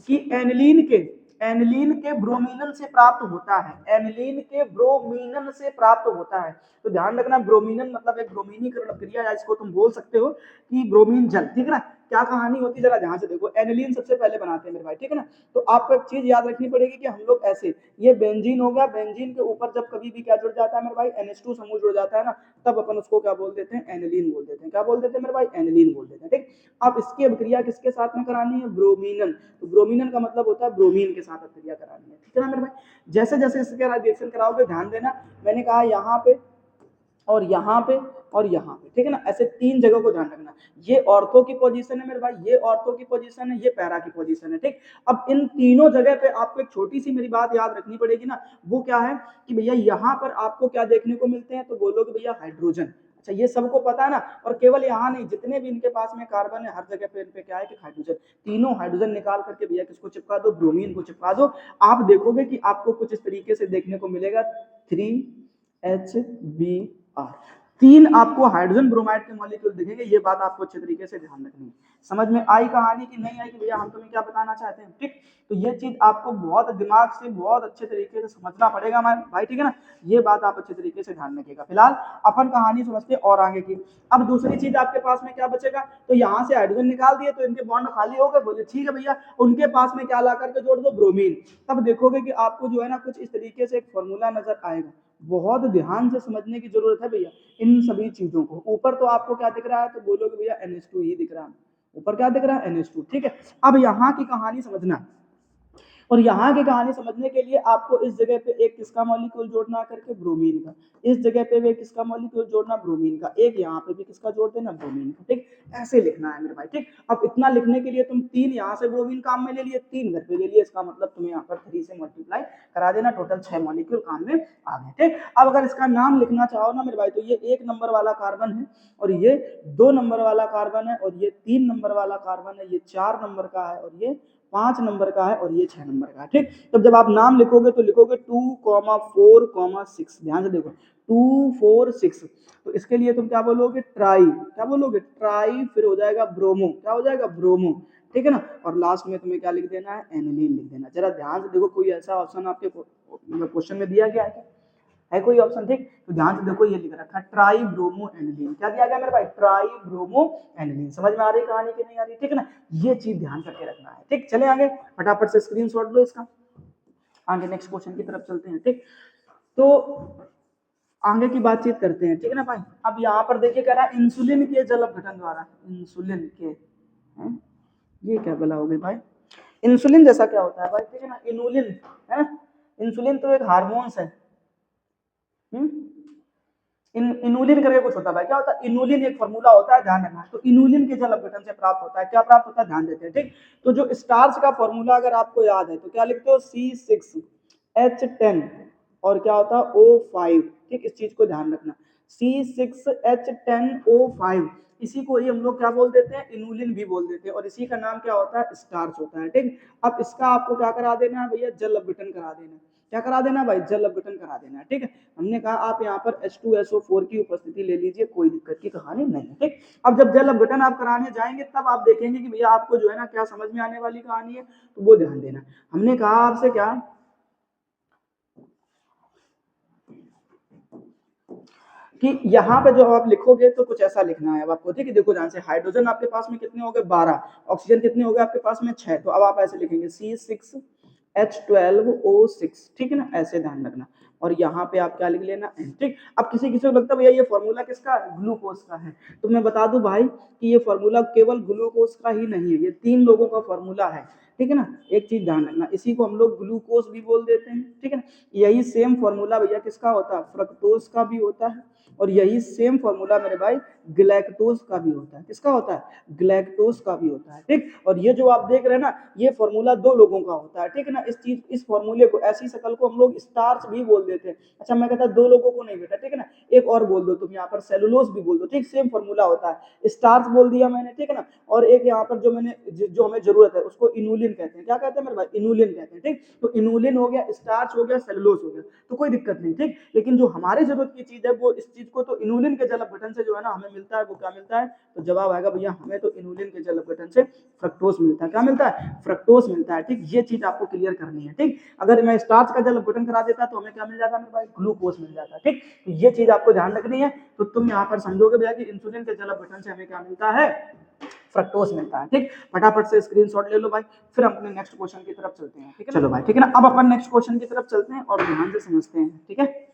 कि एनिलीन के ब्रोमीनन से प्राप्त होता है। एनिलीन के ब्रोमीनन से प्राप्त होता है, तो ध्यान रखना ब्रोमीनन मतलब एक ब्रोमीनीकरण क्रिया है, इसको तुम बोल सकते हो कि ब्रोमीन जल। ठीक है ना, क्या कहानी होती है जरा ध्यान से देखो। एनिलीन सबसे पहले बनाते हैं मेरे भाई। ठीक है ना, तो आपको एक चीज याद रखनी पड़ेगी कि हम लोग ऐसे, ये बेंजीन हो गया, बेंजीन के ऊपर जब कभी भी क्या जुड़ जाता है मेरे भाई, NH2 समूह जुड़ जाता है ना, तब अपन उसको क्या बोल देते हैं, एनिलीन बोल देते हैं। क्या बोल देते हैं मेरे भाई, एनिलीन बोल देते हैं। ठीक, अब इसकी अभिक्रिया किसके साथ में करानी है, ब्रोमीनन। तो ब्रोमीनन का मतलब होता है ब्रोमीन के साथ अभिक्रिया करानी है। ठीक है ना मेरे भाई, जैसे जैसे इसके रिएक्शन कराओगे ध्यान देना, मैंने कहा यहाँ पे और यहाँ पे और यहाँ पे। ठीक है ना, ऐसे तीन जगह को ध्यान रखना। ये ऑर्थो की पोजीशन है मेरे भाई, ये ऑर्थो की पोजीशन है, ये पैरा की पोजीशन है। ठीक, अब इन तीनों जगह पे आपको एक छोटी सी मेरी बात याद रखनी पड़ेगी ना, वो क्या है कि भैया यहाँ पर आपको क्या देखने को मिलते हैं, तो बोलोगे भैया हाइड्रोजन। अच्छा, ये सबको पता है ना, और केवल यहाँ नहीं, जितने भी इनके पास में कार्बन है हर जगह पे इन पे क्या है कि हाइड्रोजन। तीनों हाइड्रोजन निकाल करके भैया किसको चिपका दो, ब्रोमीन को चिपका दो। आप देखोगे कि आपको कुछ इस तरीके से देखने को मिलेगा 3HBr। तीन आपको हाइड्रोजन ब्रोमाइड के मॉलिक्यूल दिखेंगे। ये बात आपको अच्छे तरीके से ध्यान रखनी है। समझ में आई कहानी कि नहीं आई कि भैया हम तुम्हें क्या बताना चाहते हैं। ठीक, तो ये चीज आपको बहुत दिमाग से बहुत अच्छे तरीके से समझना पड़ेगा हमारे भाई। ठीक है ना, ये बात आप अच्छे तरीके से ध्यान रखिएगा। फिलहाल अपन कहानी समझते और आगे की। अब दूसरी चीज आपके पास में क्या बचेगा, तो यहाँ से हाइड्रोजन निकाल दिए तो इनके बॉन्ड खाली हो गए। बोले ठीक है भैया, उनके पास में क्या ला करके जोड़ दो, ब्रोमीन। तब देखोगे कि आपको जो है ना कुछ इस तरीके से एक फॉर्मूला नजर आएगा। बहुत ध्यान से समझने की जरूरत है भैया इन सभी चीजों को। ऊपर तो आपको क्या दिख रहा है, तो बोलोगे भैया NH2 ही दिख रहा है। ऊपर क्या दिख रहा है, NH2। ठीक है, अब यहाँ की कहानी समझना। और यहाँ की कहानी समझने के लिए आपको इस जगह पे एक किसका मॉलिक्यूल जोड़ना करके ब्रोमीन का, इस जगह पे भी किसका मॉलिक्यूल जोड़ना ब्रोमीन का, एक यहाँ पे भी किसका जोड़ देना ब्रोमीन का। ठीक, ऐसे लिखना है मेरे भाई। ठीक, अब इतना लिखने के लिए तुम 3 यहाँ से ब्रोमीन काम में ले लिए, 3 घर पे ले लिए, इसका मतलब तुम्हें यहाँ पर 3 से मल्टीप्लाई करा देना, टोटल 6 मॉलिक्यूल काम में आ गए। ठीक, अब अगर इसका नाम लिखना चाहो ना मेरे भाई तो ये 1 नंबर वाला कार्बन है और ये 2 नंबर वाला कार्बन है और ये 3 नंबर वाला कार्बन है, ये 4 नंबर का है और ये 5 नंबर का है और ये 6 नंबर का है। ठीक, तब जब आप नाम लिखोगे तो लिखोगे 2,4,6। ध्यान से देखो 2, 4, 6। तो इसके लिए तुम क्या बोलोगे, ट्राई, क्या बोलोगे, ट्राई, फिर हो जाएगा ब्रोमो, क्या हो जाएगा, ब्रोमो। ठीक है ना, और लास्ट में तुम्हें क्या लिख देना है, एनिलीन लिख देना। जरा ध्यान से देखो कोई ऐसा ऑप्शन आपके क्वेश्चन में दिया गया है कोई ऑप्शन? ठीक, तो ध्यान से देखो ये लिख रखा है ट्राई ब्रोमो एनिलीन। क्या दिया गया मेरे भाई, ट्राई ब्रोमो एनिलीन। समझ में आ रही कहानी की नहीं आ रही? ठीक है ना, ये चीज ध्यान करके रखना है। ठीक, चले आगे, फटाफट से स्क्रीनशॉट लो इसका, आगे नेक्स्ट क्वेश्चन की तरफ चलते हैं। ठीक, तो आगे की बातचीत करते हैं। ठीक है ना भाई, अब यहाँ पर देखिए कह रहा है इंसुलिन के जल अपघटन द्वारा, इंसुलिन के है? ये क्या बोला होगी भाई, इंसुलिन जैसा क्या होता है भाई? ठीक है ना, इनुलिन है, इंसुलिन तो एक हार्मोन्स है। इनुलिन करके कुछ होता है, क्या होता है, इनुलिन एक फॉर्मूला होता है, ध्यान रखना। तो इनुलिन के जल अपघटन से प्राप्त होता है, क्या प्राप्त होता है, ध्यान देते हैं। ठीक, तो जो स्टार्च का फॉर्मूला अगर आपको याद है तो क्या लिखते हो, C6H10 और क्या होता है, O5। ठीक, इस चीज को ध्यान रखना, C6H10O5, इसी को ही हम लोग क्या बोल देते हैं, इनुलिन भी बोल देते हैं, और इसी का नाम क्या होता है, स्टार्च होता है। ठीक, अब इसका आपको क्या करा देना है भैया, जल अपघटन करा देना। क्या करा देना भाई, जल अपघटन करा देना। ठीक है, हमने कहा आप यहाँ पर H2SO4 की उपस्थिति ले लीजिए, कोई दिक्कत की कहानी नहीं है। ठीक, अब जब जल अपघटन आप कराने जाएंगे तब आप देखेंगे कि भैया आपको जो है ना क्या समझ में आने वाली कहानी है, तो वो ध्यान देना। हमने कहा आपसे क्या कि यहाँ पे जो आप लिखोगे तो कुछ ऐसा लिखना है अब आपको। ठीक है, देखो ध्यान से, हाइड्रोजन आपके पास में कितने हो गए, 12, ऑक्सीजन कितने हो गए आपके पास में, 6। तो अब आप ऐसे लिखेंगे C6H12O6। ठीक है ना, ऐसे ध्यान रखना, और यहाँ पे आप क्या लिख लेना, N। ठीक, अब किसी किसी को लगता है भैया ये फॉर्मूला किसका है, ग्लूकोज का है, तो मैं बता दूं भाई कि ये फॉर्मूला केवल ग्लूकोज का ही नहीं है, ये 3 लोगों का फॉर्मूला है। ठीक है ना, एक चीज ध्यान रखना, इसी को हम लोग ग्लूकोज भी बोल देते हैं। ठीक है ना, यही सेम फॉर्मूला भैया किसका होता है, फ्रक्टोज का भी होता है, और यही सेम फॉर्मूला मेरे भाई ग्लैक्टोज का भी होता है। किसका होता है, ग्लैक्टोज का भी होता है। ठीक, और ये जो आप देख रहे हैं ना, ये फॉर्मूला 2 लोगों का होता है। ठीक है ना, इस फॉर्मूले को, ऐसी शक्ल को हम लोग स्टार्च भी बोल देते हैं। अच्छा, मैं कहता 2 लोगों को नहीं बेटा, ठीक है ना, एक और बोल दो तुम, यहाँ पर सेलुलोज भी बोल दो। ठीक, सेम फॉर्मूला होता है, स्टार्च बोल दिया मैंने। ठीक है ना, और एक यहाँ पर जो मैंने जो हमें जरूरत है उसको इनुलिन कहते हैं। क्या कहते हैं मेरे भाई, इनुलिन कहते हैं। ठीक, तो इनुलिन हो गया, स्टार्च हो गया, सेलुलोज हो गया, तो कोई दिक्कत नहीं। ठीक, लेकिन जो हमारी जरूरत की चीज है वो, इस चीज को तो इनुलिन के जल अपघटन से जो है ना हमें मिलता है, वो क्या मिलता है, तो जवाब आएगा भैया हमें तो इनुलिन के जल अपघटन से फ्रक्टोज मिलता है। क्या मिलता है, फ्रक्टोज मिलता है। ठीक, ये चीज आपको क्लियर करनी है। ठीक, अगर मैं स्टार्च का जल अपघटन करा देता तो हमें क्या मिल जाता मेरे भाई, ग्लूकोज मिल जाता। ठीक, तो ये चीज आपको ध्यान रखनी है। तो तुम यहाँ पर समझोगे भैया कि इंसुलिन के जल अपघटन से हमें क्या मिलता है, फ्रक्टोज मिलता है। ठीक, फटाफट से स्क्रीनशॉट ले लो भाई, फिर हम अपने नेक्स्ट क्वेश्चन की तरफ चलते हैं। ठीक है, चलो भाई, ठीक है ना, अब अपन नेक्स्ट क्वेश्चन की तरफ चलते हैं और ध्यान से समझते हैं। ठीक है,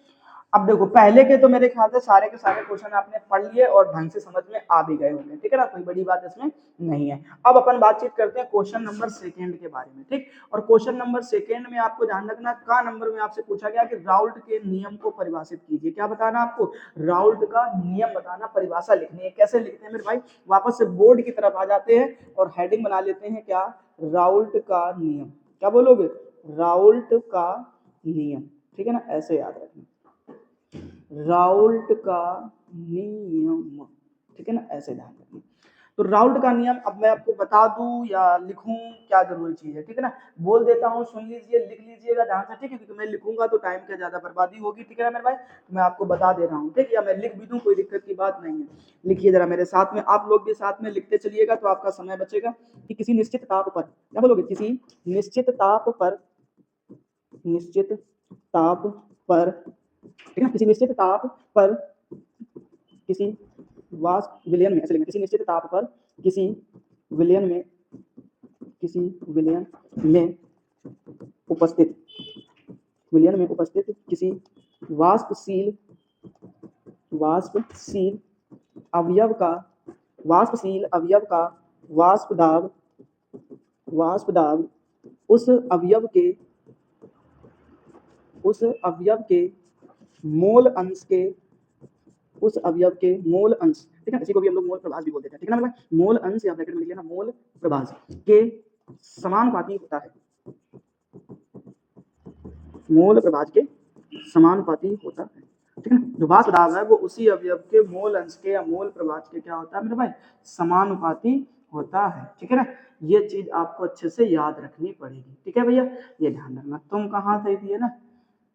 अब देखो पहले के तो मेरे ख्याल से सारे के सारे क्वेश्चन आपने पढ़ लिए और ढंग से समझ में आ भी गए होंगे। ठीक है ना, कोई बड़ी बात इसमें नहीं है। अब अपन बातचीत करते हैं क्वेश्चन नंबर 2 के बारे में। ठीक, और क्वेश्चन नंबर 2 में आपको ध्यान रखना, का नंबर में आपसे पूछा गया कि राउल्ट के नियम को परिभाषित कीजिए। क्या बताना आपको, राउल्ट का नियम बताना, परिभाषा लिखनी है। कैसे लिखते हैं मेरे भाई, वापस से बोर्ड की तरफ आ जाते हैं और हेडिंग बना लेते हैं, क्या, राउल्ट का नियम। क्या बोलोगे, राउल्ट का नियम। ठीक है ना, ऐसे याद रखना, राउल्ट का नियम। ठीक है ना, ऐसे ध्यान रखना। तो राउल्ट का नियम अब मैं आपको बता दूं या लिखूं, क्या जरूरी चीज है। ठीक है ना, बोल देता हूं, सुन लीजिए, लिख लीजिएगा ध्यान से। ठीक है, क्योंकि मैं लिखूंगा तो टाइम की ज्यादा बर्बादी होगी। ठीक है ना मेरे भाई, तो मैं आपको बता दे रहा हूँ। ठीक, या मैं लिख भी दूं, कोई दिक्कत की बात नहीं है। लिखिए जरा मेरे साथ में, आप लोग भी साथ में लिखते चलिएगा तो आपका समय बचेगा। कि किसी निश्चित ताप पर, क्या बोलोगे, किसी निश्चित ताप पर, निश्चित ताप पर, ठीक है, किसी निश्चित ताप पर किसी वाष्प विलयन में, ऐसे लिखना, किसी निश्चित ताप पर किसी विलयन में, किसी विलयन में उपस्थित, विलयन में उपस्थित किसी वाष्पशील, वाष्पशील अवयव का, वाष्पशील अवयव का वाष्प दाब, वाष्प दाब उस अवयव के मोल अंश के मोल अंश, ठीक है, इसी को भी हम लोग मोल प्रभाज भी बोल देते हैं, ठीक है ना मतलब मोल अंश या ब्रैकेट में लिख लेना मोल प्रभाज के समानुपाती होता है, मोल प्रभाज के समानुपाती होता है, ठीक है ना। जो वाष्प दाब है वो उसी अवयव के मोल अंश के या मोल प्रभाज के क्या होता है मेरे भाई, समानुपाती होता है, ठीक है ना। ये चीज आपको अच्छे से याद रखनी पड़ेगी, ठीक है भैया, ये ध्यान रखना। तुम कहाँ सही थी ना,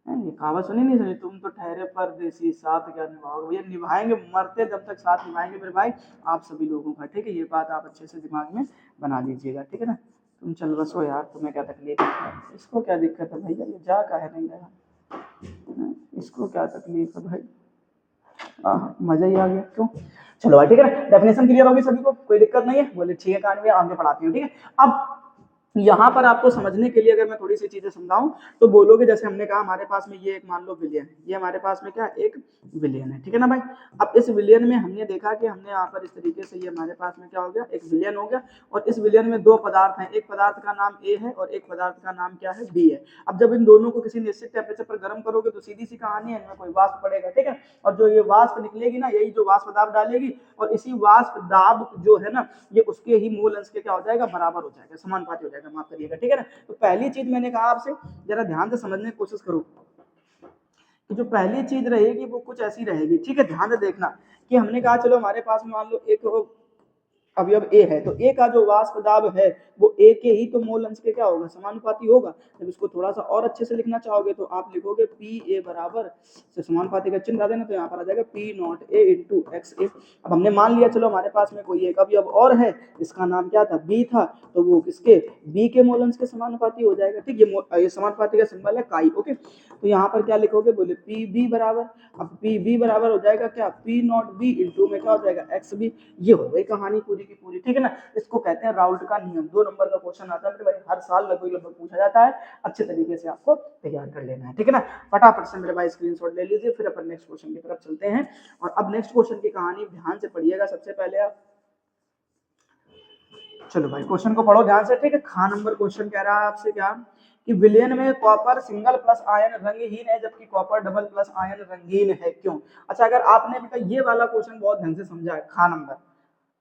ये कहावत सुनी नहीं सुनी, तुम तो ठहरे परदेसी साथ क्या निभाओगे, भैया निभाएंगे, मरते दम तक साथ निभाएंगे मेरे भाई आप सभी लोगों का, ठीक है। ये बात आप अच्छे से दिमाग में बना लीजिएगा, ठीक है ना। तुम चल बसो यार, तुम्हें क्या तकलीफ है, इसको क्या दिक्कत है भैया, ये जा काहे नहीं गया, इसको क्या तकलीफ है भाई, मजा ही आ गया क्यों। चलो भाई ठीक है ना, डेफिनेशन क्लियर होगी सभी को, कोई दिक्कत नहीं है, बोले ठीक है कहानी में आगे पढ़ाती हूँ, ठीक है। अब यहाँ पर आपको समझने के लिए अगर मैं थोड़ी सी चीजें समझाऊं तो बोलोगे, जैसे हमने कहा हमारे पास में ये एक मान लो विलियन है, ये हमारे पास में क्या एक विलियन है, ठीक है ना भाई। अब इस विलियन में हमने देखा कि हमने यहाँ पर इस तरीके से ये हमारे पास में क्या हो गया, एक विलियन हो गया, और इस विलियन में दो पदार्थ हैं, एक पदार्थ का नाम ए है और एक पदार्थ का नाम क्या है, बी है। अब जब इन दोनों को किसी निश्चित टेम्परेचर पर गर्म करोगे तो सीधी सी कहानी है, इनमें कोई वाष्प पड़ेगा, ठीक है, और जो ये वाष्प निकलेगी ना, यही जो वाष्प दाब डालेगी, और इसी वाष्प दाब जो है ना, ये उसके ही मूल अंश के क्या हो जाएगा, बराबर हो जाएगा, समानुपाती हो जाएगा, माफ करिएगा, ठीक है ना। तो पहली चीज मैंने कहा आपसे, जरा ध्यान से समझने की कोशिश करो, कि जो पहली चीज रहेगी वो कुछ ऐसी रहेगी, ठीक है, ध्यान से देखना, कि हमने कहा चलो हमारे पास मान लो एक अवयव ए है, तो ए का जो वाष्प दाब है वो ए के ही तो मोल अंश के क्या होगा, समानुपाती होगा। जब इसको थोड़ा सा और अच्छे से लिखना चाहोगे तो आप लिखोगे पी ए बराबर से समानुपाती का चिन्ह डाल देना, तो यहाँ पर आ जाएगा P naught A into X A. अब हमने मान लिया चलो हमारे पास में कोई एक अवयव और है, इसका नाम क्या था, बी था, तो वो किसके, बी के मोल अंश के समानुपाती हो जाएगा, ठीक, ये समानुपाती का सिंबल है काई, ओके। तो यहाँ पर क्या लिखोगे, बोले पी बी बराबर, अब पी बी बराबर हो जाएगा क्या, पी नॉट बी इंटू में क्या हो जाएगा, एक्स बी। ये हो गई कहानी पूरी की पूरी, ठीक है ना। इसको कहते हैं राउल्ट का नियम, 2 नंबर का क्वेश्चन आता है मेरे भाई, हर साल लगभग पूछा जाता है, अच्छे तरीके से आपको तैयार कर लेना है, ठीक है ना। फटाफट से मेरे भाई स्क्रीनशॉट ले लीजिए, फिर अपन नेक्स्ट क्वेश्चन की तरफ चलते हैं। और अब नेक्स्ट क्वेश्चन की कहानी ध्यान से पढ़िएगा, सबसे पहले आप, चलो भाई क्वेश्चन को पढ़ो ध्यान से, ठीक है। खा नंबर क्वेश्चन कह रहा है आपसे क्या, कि विलयन में कॉपर सिंगल प्लस आयन रंगहीन है जबकि कॉपर डबल प्लस आयन रंगीन है, क्यों। अच्छा, अगर आपने बेटा ये वाला क्वेश्चन बहुत ढंग से समझा है, खा नंबर,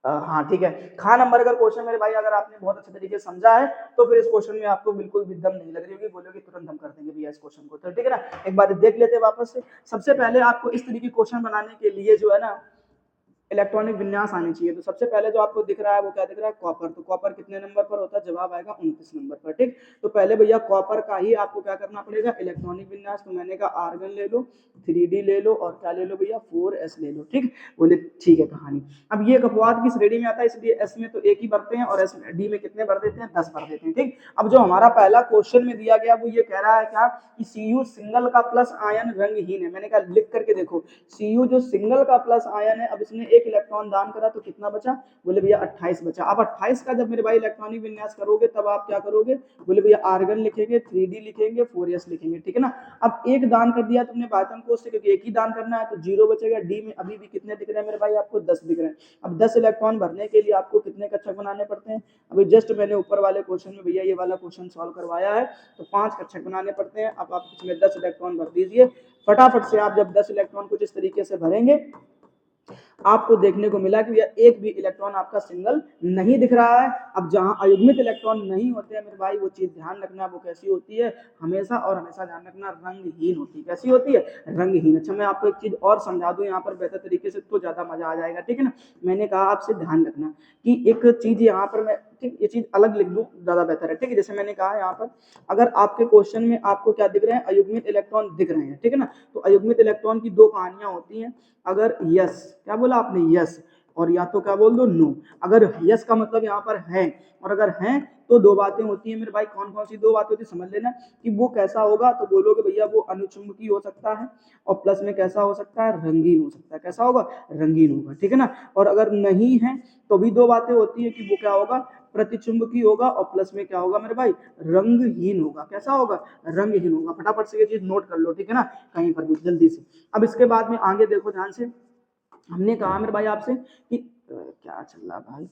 हाँ ठीक है, खा नंबर अगर क्वेश्चन मेरे भाई अगर आपने बहुत अच्छे तरीके से समझा है, तो फिर इस क्वेश्चन में आपको बिल्कुल भी दम नहीं लग रही होगी, बोलोगे तुरंत हम कर देंगे भैया इस क्वेश्चन को, तो ठीक है ना। एक बार देख लेते हैं वापस से। सबसे पहले आपको इस तरीके क्वेश्चन बनाने के लिए जो है ना इलेक्ट्रॉनिक विन्यास आनी चाहिए। तो सबसे पहले जो आपको दिख रहा है वो क्या दिख रहा है, कॉपर। तो कॉपर कितने नंबर पर होता है, जवाब आएगा 29 नंबर पर, ठीक। तो पहले भैया कॉपर का ही आपको क्या करना पड़ेगा, इलेक्ट्रॉनिक विन्यास। तो मैंने कहा आर्गन ले लो, 3D ले लो, और क्या ले लो भैया, 4s ले लो, ठीक। बोले ठीक है कहानी। अब ये अपवाद किस श्रेणी में आता है, इसलिए एस में तो एक ही भरते हैं, और एस में डी में कितने भर देते हैं, 10 भर देते हैं, ठीक। अब जो हमारा पहला क्वेश्चन में दिया गया वो ये कह रहा है क्या, कि Cu सिंगल का प्लस आयन रंगहीन है। मैंने कहा लिख करके देखो, Cu जो सिंगल का प्लस आयन है, अब इसने एक इलेक्ट्रॉन दान करा तो कितना बचा, बोले भैया 28 बचा। अब 28 का जब मेरे भाई इलेक्ट्रॉनिक विन्यास करोगे तब आप क्या करोगे, बोले भैया आर्गन लिखेंगे, 3D लिखेंगे, 4s लिखेंगे, ठीक है ना। अब एक दान कर दिया तुमने बायतन कोष से, क्योंकि एक ही दान करना है, तो 0 बचेगा। डी में अभी भी कितने दिख रहे हैं मेरे भाई आपको, 10 दिख रहे हैं। अब 10 इलेक्ट्रॉन भरने के लिए आपको कितने कक्षक बनाने पड़ते हैं, अभी जस्ट मैंने ऊपर वाले क्वेश्चन में भैया ये वाला क्वेश्चन सॉल्व करवाया है, तो 5 कक्षक बनाने पड़ते हैं। अब आप इसमें 10 इलेक्ट्रॉन भर दीजिए फटाफट से। आप जब 10 इलेक्ट्रॉन कुछ इस तरीके से भरेंगे, आपको देखने को मिला कि यह एक भी इलेक्ट्रॉन आपका सिंगल नहीं दिख रहा है। अब जहां अयुग्मित इलेक्ट्रॉन नहीं होते हैं मेरे भाई, वो चीज ध्यान रखना, वो कैसी होती है, हमेशा और हमेशा ध्यान रखना, रंगहीन होती है। कैसी होती है, रंगहीन। अच्छा, मैं आपको एक चीज और समझा दूं यहाँ पर बेहतर तरीके से, तो ज्यादा मजा आ जाएगा, ठीक है ना। मैंने कहा आपसे ध्यान रखना कि एक चीज यहाँ पर मैं, ठीक, ये चीज अलग लिख दूं ज्यादा बेहतर है, ठीक है। जैसे मैंने कहा यहाँ पर, अगर आपके क्वेश्चन में आपको क्या दिख रहे हैं, अयुग्मित इलेक्ट्रॉन दिख रहे हैं, ठीक है ना। तो अयुग्मित इलेक्ट्रॉन की 2 कहानियां होती हैं, अगर यस, क्या बोला आपने, यस, और या तो क्या बोल दो, नो। अगर यस का मतलब यहाँ पर है, और अगर है तो 2 बातें होती हैं मेरे भाई। कौन कौन सी 2 बातें होती है, समझ लेना। कि वो कैसा होगा, तो बोलोगे भैया वो अनुचुंबकीय हो सकता है, और प्लस में कैसा हो सकता है, रंगीन हो सकता है। कैसा होगा, रंगीन होगा, ठीक है ना। और अगर नहीं है तो भी 2 बातें होती है, कि वो क्या होगा, प्रतिचुंबकीय होगा, और प्लस में क्या होगा मेरे भाई, रंगहीन होगा। कैसा होगा, रंगहीन होगा। फटाफट से ये चीज नोट कर लो, ठीक है ना, कहीं पर भी जल्दी से। अब इसके बाद में आगे देखो ध्यान से, हमने कहा मेरे भाई आपसे कि क्या चल रहा भाई,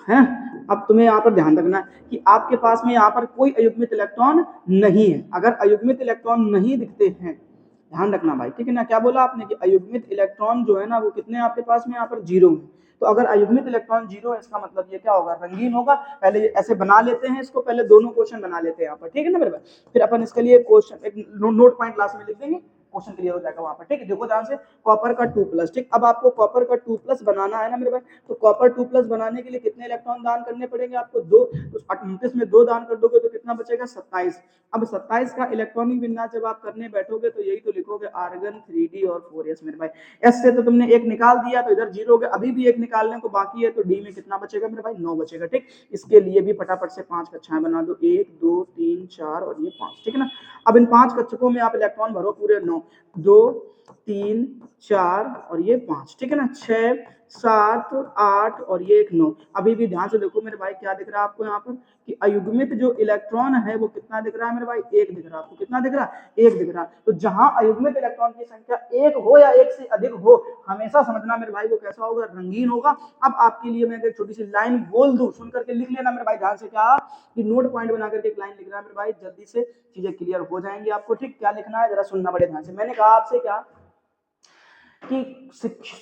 है। अब तुम्हें यहाँ पर ध्यान रखना है कि आपके पास में यहाँ पर कोई अयुग्मित इलेक्ट्रॉन नहीं है। अगर अयुग्मित इलेक्ट्रॉन नहीं दिखते हैं, ध्यान रखना भाई, ठीक है ना, क्या बोला आपने कि अयुग्मित इलेक्ट्रॉन जो है ना वो कितने आपके पास में यहाँ पर 0 है। तो अगर अयुग्मित इलेक्ट्रॉन 0 है इसका मतलब ये क्या होगा, रंगीन होगा। पहले ऐसे बना लेते हैं इसको, पहले दोनों क्वेश्चन बना लेते हैं यहाँ पर, ठीक है ना मेरे भाई। फिर अपन इसके लिए क्वेश्चन एक नोट पॉइंट लास्ट में लिख देंगे, क्वेश्चन क्लियर हो जाएगा वहां पर, ठीक है। देखो ध्यान से, कॉपर का 2+, ठीक। अब आपको कॉपर का 2+ बनाना है ना मेरे भाई, तो कॉपर 2+ बनाने के लिए कितने इलेक्ट्रॉन दान करने पड़ेंगे आपको, 2। तो 28 में 2 दान कर दोगे तो कितना बचेगा, 27। अब 27 का इलेक्ट्रॉनिक विन्यास जब आप करने बैठोगे तो यही तो लिखोगे, आर्गन 3d और 4s मेरे भाई। एस से तो तुमने एक निकाल दिया तो इधर 0 हो गया, अभी भी एक निकालने को बाकी है, तो डी में कितना बचेगा मेरे भाई, 9 बचेगा, ठीक। इसके लिए भी फटाफट से 5 कक्षाएं बना दो, 1 2 3 4 और ये 5, ठीक है ना। अब इन 5 कक्षकों में आप इलेक्ट्रॉन भरो पूरे 9, 2 3 4 और ये 5, ठीक है ना, 6 7 8 और ये 9। अभी भी ध्यान से देखो मेरे भाई, क्या दिख रहा है आपको यहाँ पर कि अयुग्मित जो इलेक्ट्रॉन है वो कितना दिख रहा है मेरे भाई, 1 दिख रहा है आपको। कितना दिख रहा है, 1 दिख रहा है। तो जहां अयुग्मित इलेक्ट्रॉन की संख्या 1 हो या 1 से अधिक हो, हमेशा समझना मेरे भाई वो कैसा होगा, रंगीन होगा। अब आपके लिए मैं एक छोटी सी लाइन बोल दूं, सुन करके लिख लेना मेरे भाई ध्यान से, क्या कि नोट पॉइंट बना करके एक लाइन लिख रहा है मेरे भाई, जल्दी से चीजें क्लियर हो जाएंगी आपको, ठीक। क्या लिखना है जरा सुनना बड़े ध्यान से। मैंने कहा आपसे क्या कि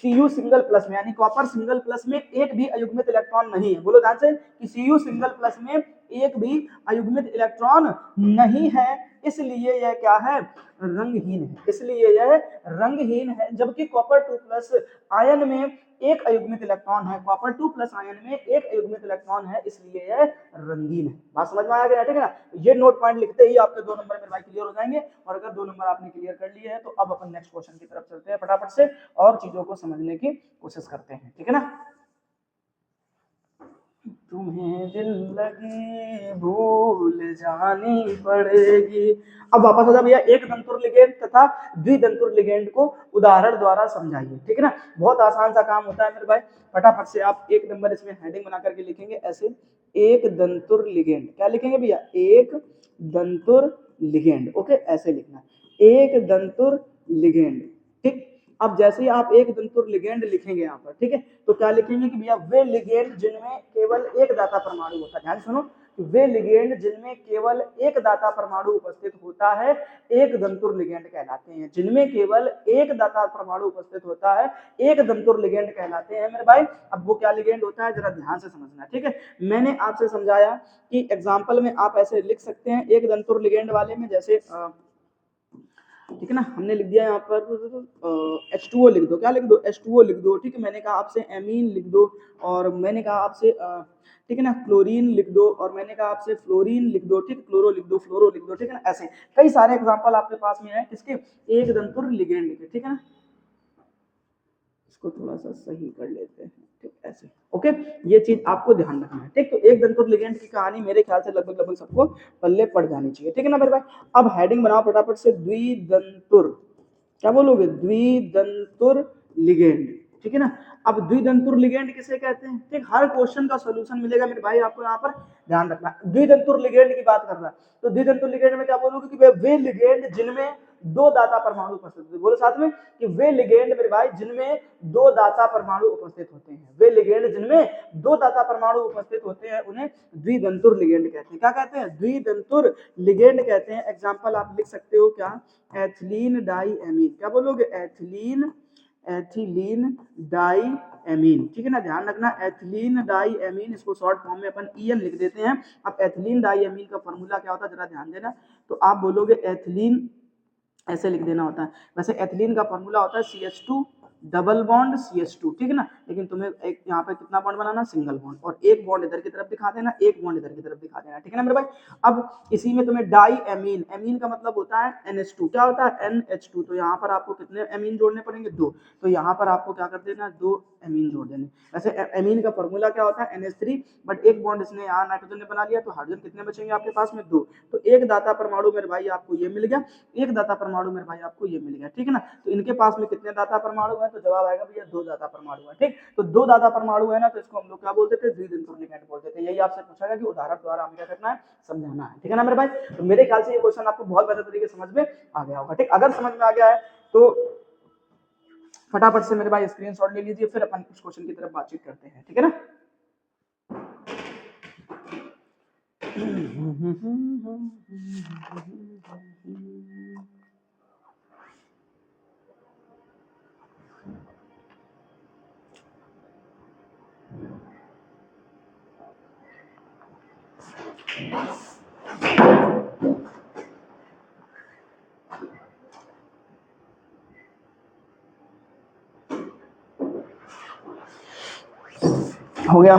Cu सिंगल प्लस में यानी कॉपर सिंगल प्लस में एक भी अयुग्मित इलेक्ट्रॉन नहीं है। बोलो ध्यान से कि Cu सिंगल प्लस में एक भी अयुग्मित इलेक्ट्रॉन नहीं है, इसलिए यह क्या है, रंगहीन है। इसलिए यह रंगहीन है। जबकि कॉपर 2+ आयन में एक अयुग्मित इलेक्ट्रॉन है, कॉपर 2+ आयन में एक अयुग्मित इलेक्ट्रॉन है, इसलिए यह रंगीन है। बात समझ में आ गया, ठीक है ना। ये नोट पॉइंट लिखते ही आपके 2 नंबर मेरे भाई क्लियर हो जाएंगे। और अगर 2 नंबर आपने क्लियर कर लिए हैं तो अब अपन नेक्स्ट क्वेश्चन की तरफ चलते हैं फटाफट से और चीजों को समझने की कोशिश करते हैं, ठीक है ना। तुम्हें दिल लगी भूल जानी पड़ेगी। अब वापस हो जाए भैया, एक दंतुर लिगेंड तथा द्विदंतुर लिगेंड को उदाहरण द्वारा समझाइए, ठीक है ना। बहुत आसान सा काम होता है मेरे भाई, फटाफट से आप 1 नंबर इसमें हेडिंग बना करके लिखेंगे ऐसे, एक दंतुर लिगेंड। क्या लिखेंगे भैया, एक दंतुर लिगेंड, ओके, ऐसे लिखना, एक दंतुर लिगेंड, ठीक। अब जैसे ही आप एक दंतुर लिगेंड लिखेंगे यहाँ पर, ठीक है, तो क्या लिखेंगे कि भैया वे लिगेंड जिनमें केवल एक दाता परमाणु होता है, ध्यान सुनो, वे लिगेंड जिनमें केवल एक दाता परमाणु उपस्थित होता है एक दंतुर लिगेंड कहलाते हैं। जिनमें केवल एक दाता परमाणु उपस्थित होता है एक दंतुर लिगेंड कहलाते हैं मेरे भाई। अब वो क्या लिगेंड होता है जरा ध्यान से समझना, ठीक है। मैंने आपसे समझाया कि एग्जाम्पल में आप ऐसे लिख सकते हैं एक दंतुर लिगेंड वाले में, जैसे ठीक है ना, हमने लिख दिया यहाँ पर H2O लिख दो। क्या लिख दो, H2O लिख दो, ठीक है। मैंने कहा आपसे एमीन लिख दो, और मैंने कहा आपसे ठीक है ना क्लोरीन लिख दो, और मैंने कहा आपसे फ्लोरीन लिख दो, ठीक, क्लोरो लिख दो, फ्लोरो लिख दो, ठीक है ना। ऐसे कई सारे एग्जाम्पल आपके पास में है किसके, एक दंतुर लिगेंड के, ठीक है ना। इसको थोड़ा सा सही कर लेते हैं, ठीक, ऐसे, ओके। ये चीज आपको ध्यान रखना है, ठीक। तो एक दंतुर लिगेंड की कहानी मेरे ख्याल से लगभग सबको पल्ले पड़ जानी चाहिए, ठीक है ना मेरे भाई। अब हेडिंग बनाओ फटाफट से, द्विदंतुर, क्या बोलोगे, द्विदंतुर लिगेंड, ठीक है ना। अब द्विदंतुर लिगेंड किसे कहते हैं, ठीक। हर क्वेश्चन का सॉल्यूशन मिलेगा मेरे भाई आपको, यहाँ पर ध्यान रखना। द्विदंतुर लिगेंड की बात कर रहा है, तो द्विदंतुर लिगेंड में क्या बोलोगे कि वे लिगेंड जिनमें 2 दाता परमाणु उपस्थित होते हैं। बोलो साथ में कि वे लिगेंड मेरे भाई जिनमें 2 दाता परमाणु उपस्थित होते हैं। वे लिगेंड जिनमें 2 दाता परमाणु उपस्थित होते हैं उन्हें द्विदंतुर लिगेंड कहते हैं। क्या कहते हैं, द्विदंतुर लिगेंड कहते हैं। एग्जाम्पल आप लिख सकते हो क्या, एथिलीन डाई एमीन। क्या बोलोगे, एथिलीन, एथिलीन डाई एमीन, ठीक है ना। ध्यान रखना, एथिलीन डाई एमीन, इसको शॉर्ट फॉर्म में अपन EN लिख देते हैं। अब एथिलीन डाई एमीन का फॉर्मूला क्या होता है जरा ध्यान देना, तो आप बोलोगे एथिलीन, ऐसे लिख देना होता है। वैसे एथिलीन का फॉर्मूला होता है CH2 डबल बॉन्ड CH2, ठीक है ना। लेकिन तुम्हें एक यहाँ पे कितना बॉन्ड बनाना, सिंगल बॉन्ड, और एक बॉन्ड इधर की तरफ दिखा देना, एक बॉन्ड इधर की तरफ दिखा देना, ठीक है ना मेरे भाई। अब इसी में तुम्हें डाई एमीन, एमीन का मतलब होता है NH2, क्या होता है NH2, तो यहाँ पर आपको कितने एमीन जोड़ने पड़ेंगे, 2, तो यहाँ पर आपको क्या कर देना, 2 एमीन जोड़ देने। वैसे एमीन का फॉर्मूला क्या होता है NH3, बट एक बॉन्ड इसने यहाँ नाइट्रोजन ने बना लिया, तो हाइड्रोजन कितने बचेंगे आपके पास में, 2, तो एक दाता परमाणु मेरे भाई आपको ये मिल गया, एक दाता परमाणु मेरे भाई आपको ये मिल गया, ठीक है ना। तो इनके पास में कितने दाता परमाणु है, तो जवाब आएगा भैया 2 दाता परमाणु है, ठीक। तो 2 दाता परमाणु है ना, तो इसको हम लोग क्या बोलते थे, द्विदंतुर लिगेंड बोलते थे। यही आपसे पूछा गया कि उदाहरण द्वारा हमें क्या करना है, समझाना है, ठीक है ना मेरे भाई। तो मेरे ख्याल से ये क्वेश्चन आपको बहुत बेहतर तरीके से समझ में आ गया होगा, ठीक। अगर समझ में आ गया है तो फटाफट से मेरे भाई स्क्रीनशॉट ले लीजिए, फिर अपन उस क्वेश्चन की तरफ बातचीत करते हैं, ठीक है ना।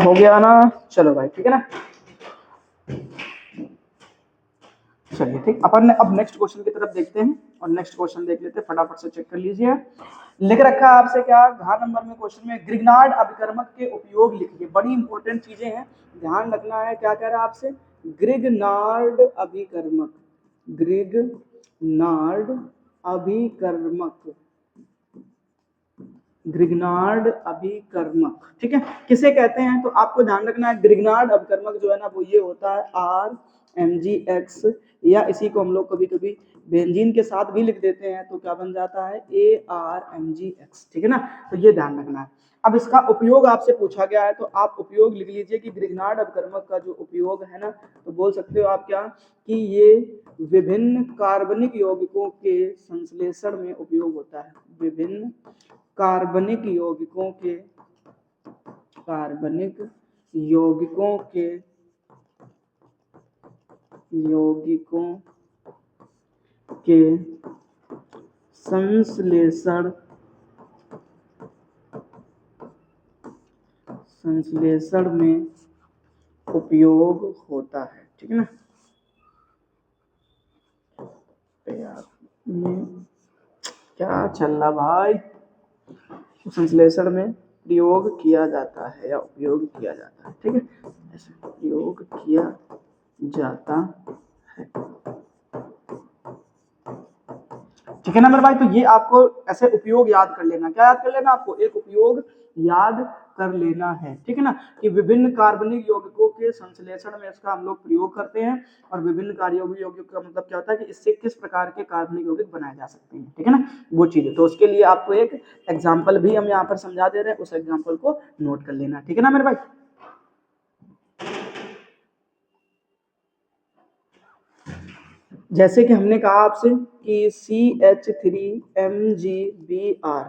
हो गया ना, चलो भाई ठीक है ना। चलिए ठीक, अपन अब नेक्स्ट क्वेश्चन की तरफ देखते हैं और नेक्स्ट क्वेश्चन देख लेते हैं, फटाफट से चेक कर लीजिए। लिख रखा है आपसे क्या, घ नंबर में क्वेश्चन में ग्रिग्नार्ड अभिकर्मक के उपयोग लिखिए। बड़ी इंपॉर्टेंट चीजें हैं, ध्यान रखना है। क्या कह रहा है आपसे, ग्रिग्नार्ड अभिकर्मक, ग्रिग्नार्ड अभिकर्मक, ग्रिग्नार्ड अभिकर्मक, ठीक है, किसे कहते हैं? तो आपको ध्यान रखना है, ग्रिग्नार्ड अभिकर्मक जो है ना वो ये होता है RMgX, या इसी को हम लोग कभी कभी बेंजीन के साथ भी लिख देते हैं, तो क्या बन जाता है ARMgX, ठीक है ना। तो ये ध्यान रखना है। अब इसका उपयोग आपसे पूछा गया है, तो आप उपयोग लिख लीजिए कि ग्रिग्नार्ड अभिकर्मक का जो उपयोग है ना, तो बोल सकते हो आप क्या, कि ये विभिन्न कार्बनिक यौगिकों के संश्लेषण में उपयोग होता है। विभिन्न कार्बनिक यौगिकों के, कार्बनिक यौगिकों के, यौगिकों के संश्लेषण, संश्लेषण में उपयोग होता है, ठीक है ना। यार क्या चल रहा भाई, संश्लेषण में प्रयोग किया जाता है या उपयोग किया जाता है, ठीक है, ऐसे प्रयोग किया जाता है, ठीक है ना मेरे भाई। तो ये आपको ऐसे उपयोग याद कर लेना, क्या याद कर लेना आपको, एक उपयोग याद कर लेना है, ठीक है ना, कि विभिन्न कार्बनिक यौगिकों के संश्लेषण में इसका हम लोग प्रयोग करते हैं। और विभिन्न कार्बनिक यौगिक का मतलब क्या होता है कि इससे किस प्रकार के कार्बनिक यौगिक बनाए जा सकते हैं, ठीक है ना, वो चीजें। तो उसके लिए आपको एक एग्जाम्पल भी हम यहाँ पर समझा दे रहे हैं, उस एग्जाम्पल को नोट कर लेना, ठीक है ना मेरे भाई। जैसे कि हमने कहा आपसे कि CH3MgBr,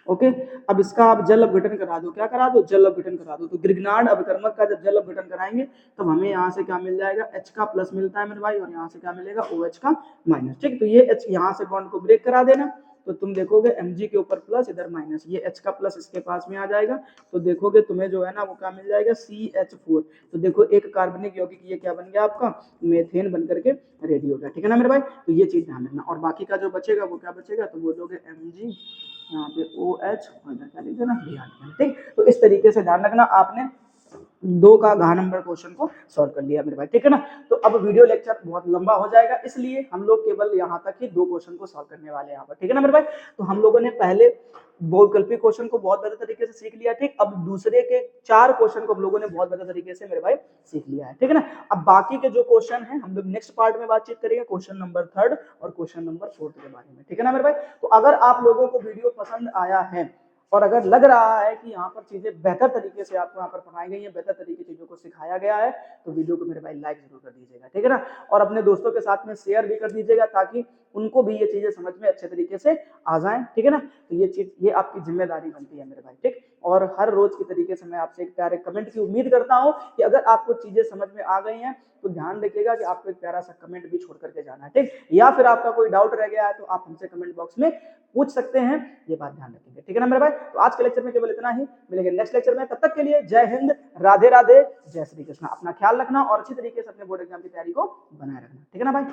ओके, अब इसका आप जल अपघटन करा दो, क्या करा दो, जल अपघटन करा दो। तो ग्रिग्नार्ड अभिकर्मक का जब जल अपघटन कराएंगे तो हमें यहाँ से क्या मिल जाएगा, H का प्लस मिलता है मेरे भाई, और यहाँ से क्या मिलेगा, OH का माइनस, ठीक। तो ये H यहाँ से बॉन्ड को ब्रेक करा देना, तो तुम देखोगे Mg के ऊपर प्लस, इधर माइनस, ये H का प्लस इसके पास में आ जाएगा, तो देखोगे तुम्हें जो है ना वो क्या मिल जाएगा, CH4। तो देखो एक कार्बनिक यौगिक ये क्या बन गया आपका, मेथेन बन करके रेडी हो गया, ठीक है ना मेरे भाई। तो ये चीज ध्यान रखना, और बाकी का जो बचेगा वो क्या बचेगा, तो बोलोगे Mg, यहाँ पे OH और इधर क्या लिख देना, Br, ठीक। तो इस तरीके से ध्यान रखना, आपने 2 का घ नंबर क्वेश्चन को सॉल्व कर लिया मेरे भाई, ठीक है ना। तो अब वीडियो लेक्चर बहुत लंबा हो जाएगा, इसलिए हम लोग केवल यहाँ तक ही 2 क्वेश्चन को सॉल्व करने वाले हैं यहाँ पर, ठीक है ना मेरे भाई। तो हम लोगों ने पहले बहुविकल्पी क्वेश्चन को बहुत बेहतर तरीके से सीख लिया, ठीक। अब दूसरे के 4 क्वेश्चन को हम लोगों ने बहुत बेहतर तरीके से मेरे भाई सीख लिया है, ठीक है ना। अब बाकी के जो क्वेश्चन है हम लोग नेक्स्ट पार्ट में बातचीत करेंगे, क्वेश्चन नंबर 3 और क्वेश्चन नंबर 4 के बारे में, ठीक है ना मेरे भाई। तो अगर आप लोगों को वीडियो पसंद आया है और अगर लग रहा है कि यहाँ पर चीजें बेहतर तरीके से आपको यहाँ पर पढ़ाई गई है, बेहतर तरीके चीजों को सिखाया गया है, तो वीडियो को मेरे भाई लाइक जरूर कर दीजिएगा, ठीक है ना। और अपने दोस्तों के साथ में शेयर भी कर दीजिएगा ताकि उनको भी ये चीजें समझ में अच्छे तरीके से आ जाएं, ठीक है ना। तो ये चीज, ये आपकी जिम्मेदारी बनती है मेरे भाई, ठीक। और हर रोज की तरीके से मैं आपसे एक प्यारे कमेंट की उम्मीद करता हूँ कि अगर आपको चीजें समझ में आ गई हैं तो ध्यान रखिएगा कि आपको एक प्यारा सा कमेंट भी छोड़ करके जाना है, ठीक। या फिर आपका कोई डाउट रह गया है तो आप हमसे कमेंट बॉक्स में पूछ सकते हैं, ये बात ध्यान रखेंगे, ठीक है ना मेरे भाई। तो आज के लेक्चर में केवल इतना ही, मिलेंगे नेक्स्ट लेक्चर में, तब तक के लिए जय हिंद, राधे राधे, जय श्री कृष्ण। अपना ख्याल रखना और अच्छी तरीके से अपने बोर्ड एग्जाम की तैयारी को बनाए रखना, ठीक है ना भाई।